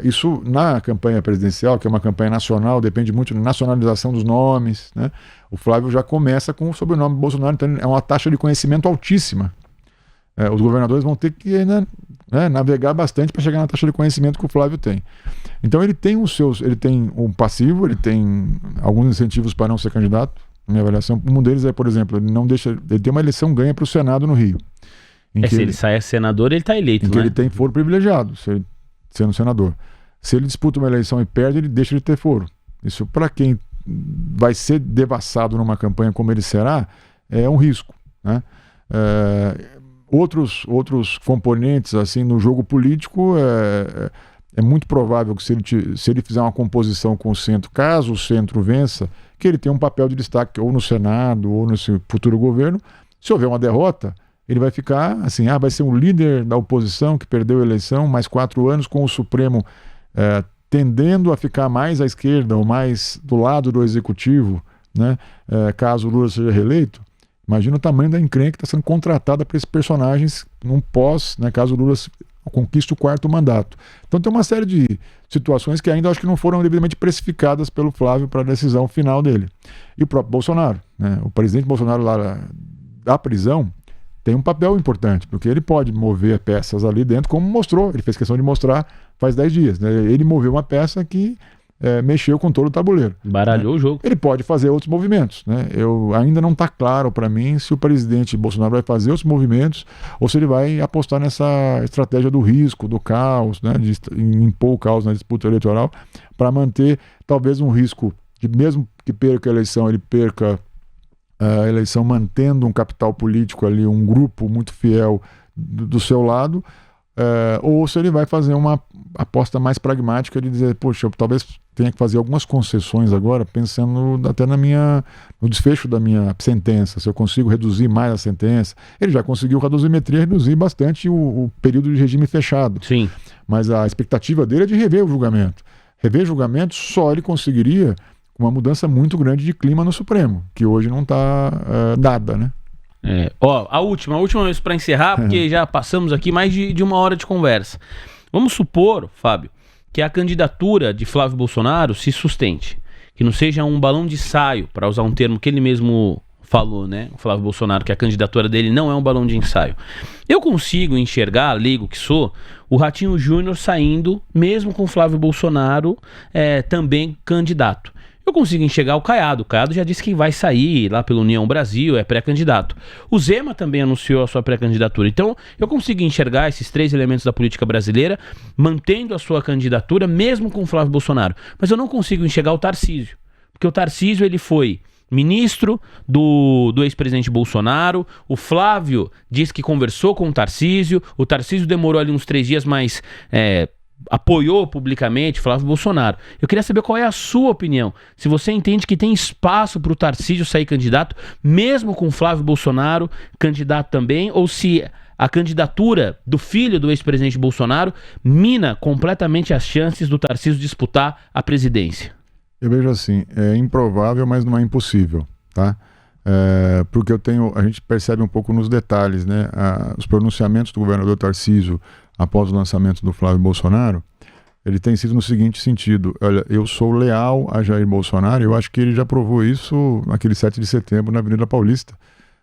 Isso na campanha presidencial, que é uma campanha nacional, depende muito da nacionalização dos nomes, né? O Flávio já começa com o sobrenome Bolsonaro, então é uma taxa de conhecimento altíssima. Os governadores vão ter que navegar bastante para chegar na taxa de conhecimento que o Flávio tem. Então ele tem ele tem um passivo, ele tem alguns incentivos para não ser candidato, na minha avaliação. Um deles é, por exemplo, ele tem uma eleição ganha para o Senado no Rio. Se ele sai senador, ele está eleito, em que ele tem foro privilegiado, sendo senador. Se ele disputa uma eleição e perde, ele deixa de ter foro. Isso, para quem vai ser devassado numa campanha como ele será, é um risco, né? Outros componentes assim no jogo político, é muito provável que se ele fizer uma composição com o centro, caso o centro vença, que ele tenha um papel de destaque ou no Senado ou nesse futuro governo. Se houver uma derrota, ele vai ficar assim, vai ser um líder da oposição que perdeu a eleição, mais 4 anos, com o Supremo tendendo a ficar mais à esquerda ou mais do lado do executivo, né? Caso o Lula seja reeleito. Imagina o tamanho da encrenca que está sendo contratada para esses personagens num né, caso o Lula conquiste o 4º mandato. Então tem uma série de situações que ainda acho que não foram devidamente precificadas pelo Flávio para a decisão final dele. E o próprio Bolsonaro, né? O presidente Bolsonaro lá da prisão tem um papel importante, porque ele pode mover peças ali dentro, como mostrou, ele fez questão de mostrar faz 10 dias, né? Ele moveu uma peça que mexeu com todo o tabuleiro. Baralhou o jogo. Ele pode fazer outros movimentos, né? Ainda não está claro para mim se o presidente Bolsonaro vai fazer outros movimentos ou se ele vai apostar nessa estratégia do risco, do caos, né? De impor o caos na disputa eleitoral para manter talvez um risco de, mesmo que perca a eleição, ele perca a eleição mantendo um capital político ali, um grupo muito fiel do seu lado, ou se ele vai fazer uma aposta mais pragmática de dizer, poxa, eu talvez tenha que fazer algumas concessões agora, pensando até no desfecho da minha sentença, se eu consigo reduzir mais a sentença. Ele já conseguiu com a dosimetria reduzir bastante o período de regime fechado. Sim. Mas a expectativa dele é de rever o julgamento. Rever julgamento só ele conseguiria com uma mudança muito grande de clima no Supremo, que hoje não está dada, né? A última vez para encerrar, porque já passamos aqui mais de 1 hora de conversa. Vamos supor, Fábio, que a candidatura de Flávio Bolsonaro se sustente, que não seja um balão de ensaio, para usar um termo que ele mesmo falou, né? O Flávio Bolsonaro, que a candidatura dele não é um balão de ensaio. Eu consigo enxergar, leigo que sou, o Ratinho Júnior saindo, mesmo com o Flávio Bolsonaro também candidato. Eu consigo enxergar o Caiado. O Caiado já disse que vai sair lá pela União Brasil, é pré-candidato. O Zema também anunciou a sua pré-candidatura. Então, eu consigo enxergar esses 3 elementos da política brasileira mantendo a sua candidatura, mesmo com o Flávio Bolsonaro. Mas eu não consigo enxergar o Tarcísio. Porque o Tarcísio, ele foi ministro do ex-presidente Bolsonaro. O Flávio disse que conversou com o Tarcísio demorou ali uns 3 dias, mas apoiou publicamente Flávio Bolsonaro. Eu queria saber qual é a sua opinião. Se você entende que tem espaço para o Tarcísio sair candidato, mesmo com Flávio Bolsonaro candidato também, ou se a candidatura do filho do ex-presidente Bolsonaro mina completamente as chances do Tarcísio disputar a presidência. Eu vejo assim, é improvável, mas não é impossível, tá? Porque a gente percebe um pouco nos detalhes, né? Os pronunciamentos do governador Tarcísio após o lançamento do Flávio Bolsonaro, ele tem sido no seguinte sentido: olha, eu sou leal a Jair Bolsonaro. Eu acho que ele já provou isso naquele 7 de setembro na Avenida Paulista,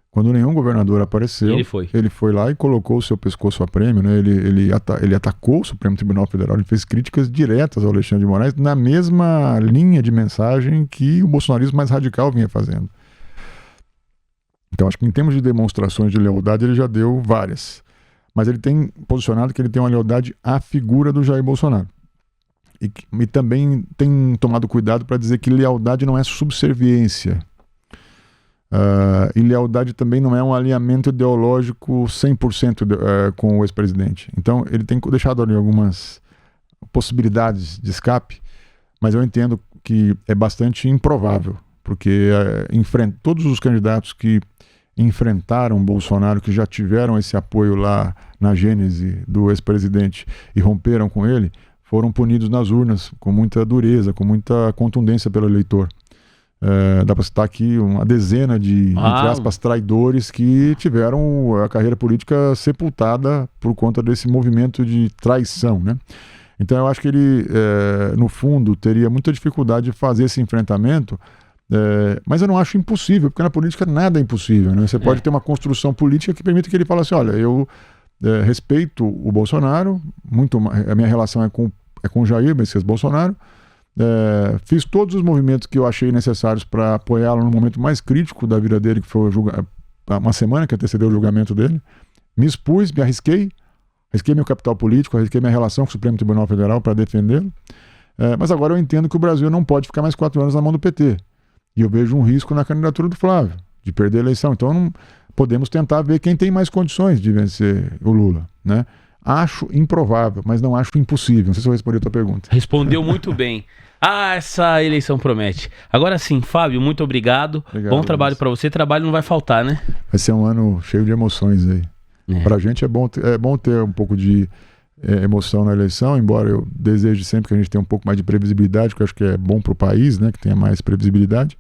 quando nenhum governador apareceu. Ele foi lá e colocou o seu pescoço a prêmio, né? Ele atacou o Supremo Tribunal Federal, ele fez críticas diretas ao Alexandre de Moraes na mesma linha de mensagem que o bolsonarismo mais radical vinha fazendo. Então acho que em termos de demonstrações de lealdade ele já deu várias. Mas ele tem posicionado que ele tem uma lealdade à figura do Jair Bolsonaro. E também tem tomado cuidado para dizer que lealdade não é subserviência. E lealdade também não é um alinhamento ideológico 100% com o ex-presidente. Então ele tem deixado ali algumas possibilidades de escape, mas eu entendo que é bastante improvável, porque todos os candidatos que enfrentaram Bolsonaro, que já tiveram esse apoio lá na gênese do ex-presidente e romperam com ele, foram punidos nas urnas com muita dureza, com muita contundência pelo eleitor. Dá para citar aqui uma dezena de, entre aspas, traidores que tiveram a carreira política sepultada por conta desse movimento de traição, né? Então eu acho que ele, no fundo, teria muita dificuldade de fazer esse enfrentamento, mas eu não acho impossível, porque na política nada é impossível, né? Você pode ter uma construção política que permita que ele fale assim, olha, eu respeito o Bolsonaro, a minha relação é com o Jair Messias Bolsonaro, fiz todos os movimentos que eu achei necessários para apoiá-lo no momento mais crítico da vida dele, que foi uma semana que antecedeu o julgamento dele, me expus, me arrisquei meu capital político, arrisquei minha relação com o Supremo Tribunal Federal para defendê-lo, mas agora eu entendo que o Brasil não pode ficar mais 4 anos na mão do PT, e eu vejo um risco na candidatura do Flávio, de perder a eleição. Então não podemos tentar ver quem tem mais condições de vencer o Lula, né? Acho improvável, mas não acho impossível. Não sei se eu respondi a tua pergunta. Respondeu muito bem. Essa eleição promete. Agora sim, Fábio, muito obrigado. Bom trabalho para você. Trabalho não vai faltar, né? Vai ser um ano cheio de emoções aí. Pra gente é bom ter um pouco de emoção na eleição, embora eu deseje sempre que a gente tenha um pouco mais de previsibilidade, que eu acho que é bom pro país, né? Que tenha mais previsibilidade.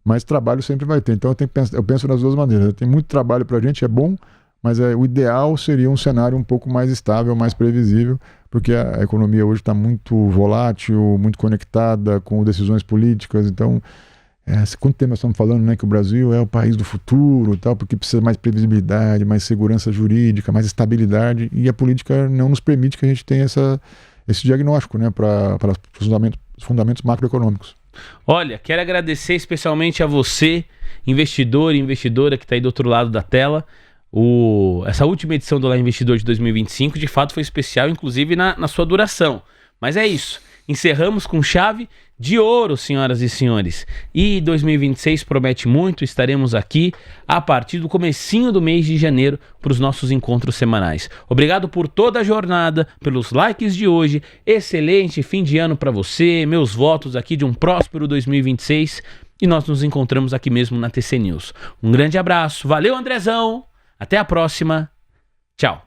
Mas trabalho sempre vai ter. Então eu penso das duas maneiras. Tem muito trabalho pra gente, é bom, mas o ideal seria um cenário um pouco mais estável, mais previsível, porque a economia hoje está muito volátil, muito conectada com decisões políticas. Então, quanto tempo nós estamos falando, né, que o Brasil é o país do futuro, tal, porque precisa mais previsibilidade, mais segurança jurídica, mais estabilidade, e a política não nos permite que a gente tenha esse diagnóstico, né, para os fundamentos macroeconômicos. Olha, quero agradecer especialmente a você, investidor e investidora que está aí do outro lado da tela. Essa última edição do Olá Investidor de 2025 de fato foi especial, inclusive na sua duração. Mas é isso, encerramos com chave de ouro, senhoras e senhores. E 2026 promete muito, estaremos aqui a partir do comecinho do mês de janeiro para os nossos encontros semanais. Obrigado por toda a jornada, pelos likes de hoje, excelente fim de ano para você, meus votos aqui de um próspero 2026 e nós nos encontramos aqui mesmo na TC News. Um grande abraço, valeu Andrezão! Até a próxima. Tchau.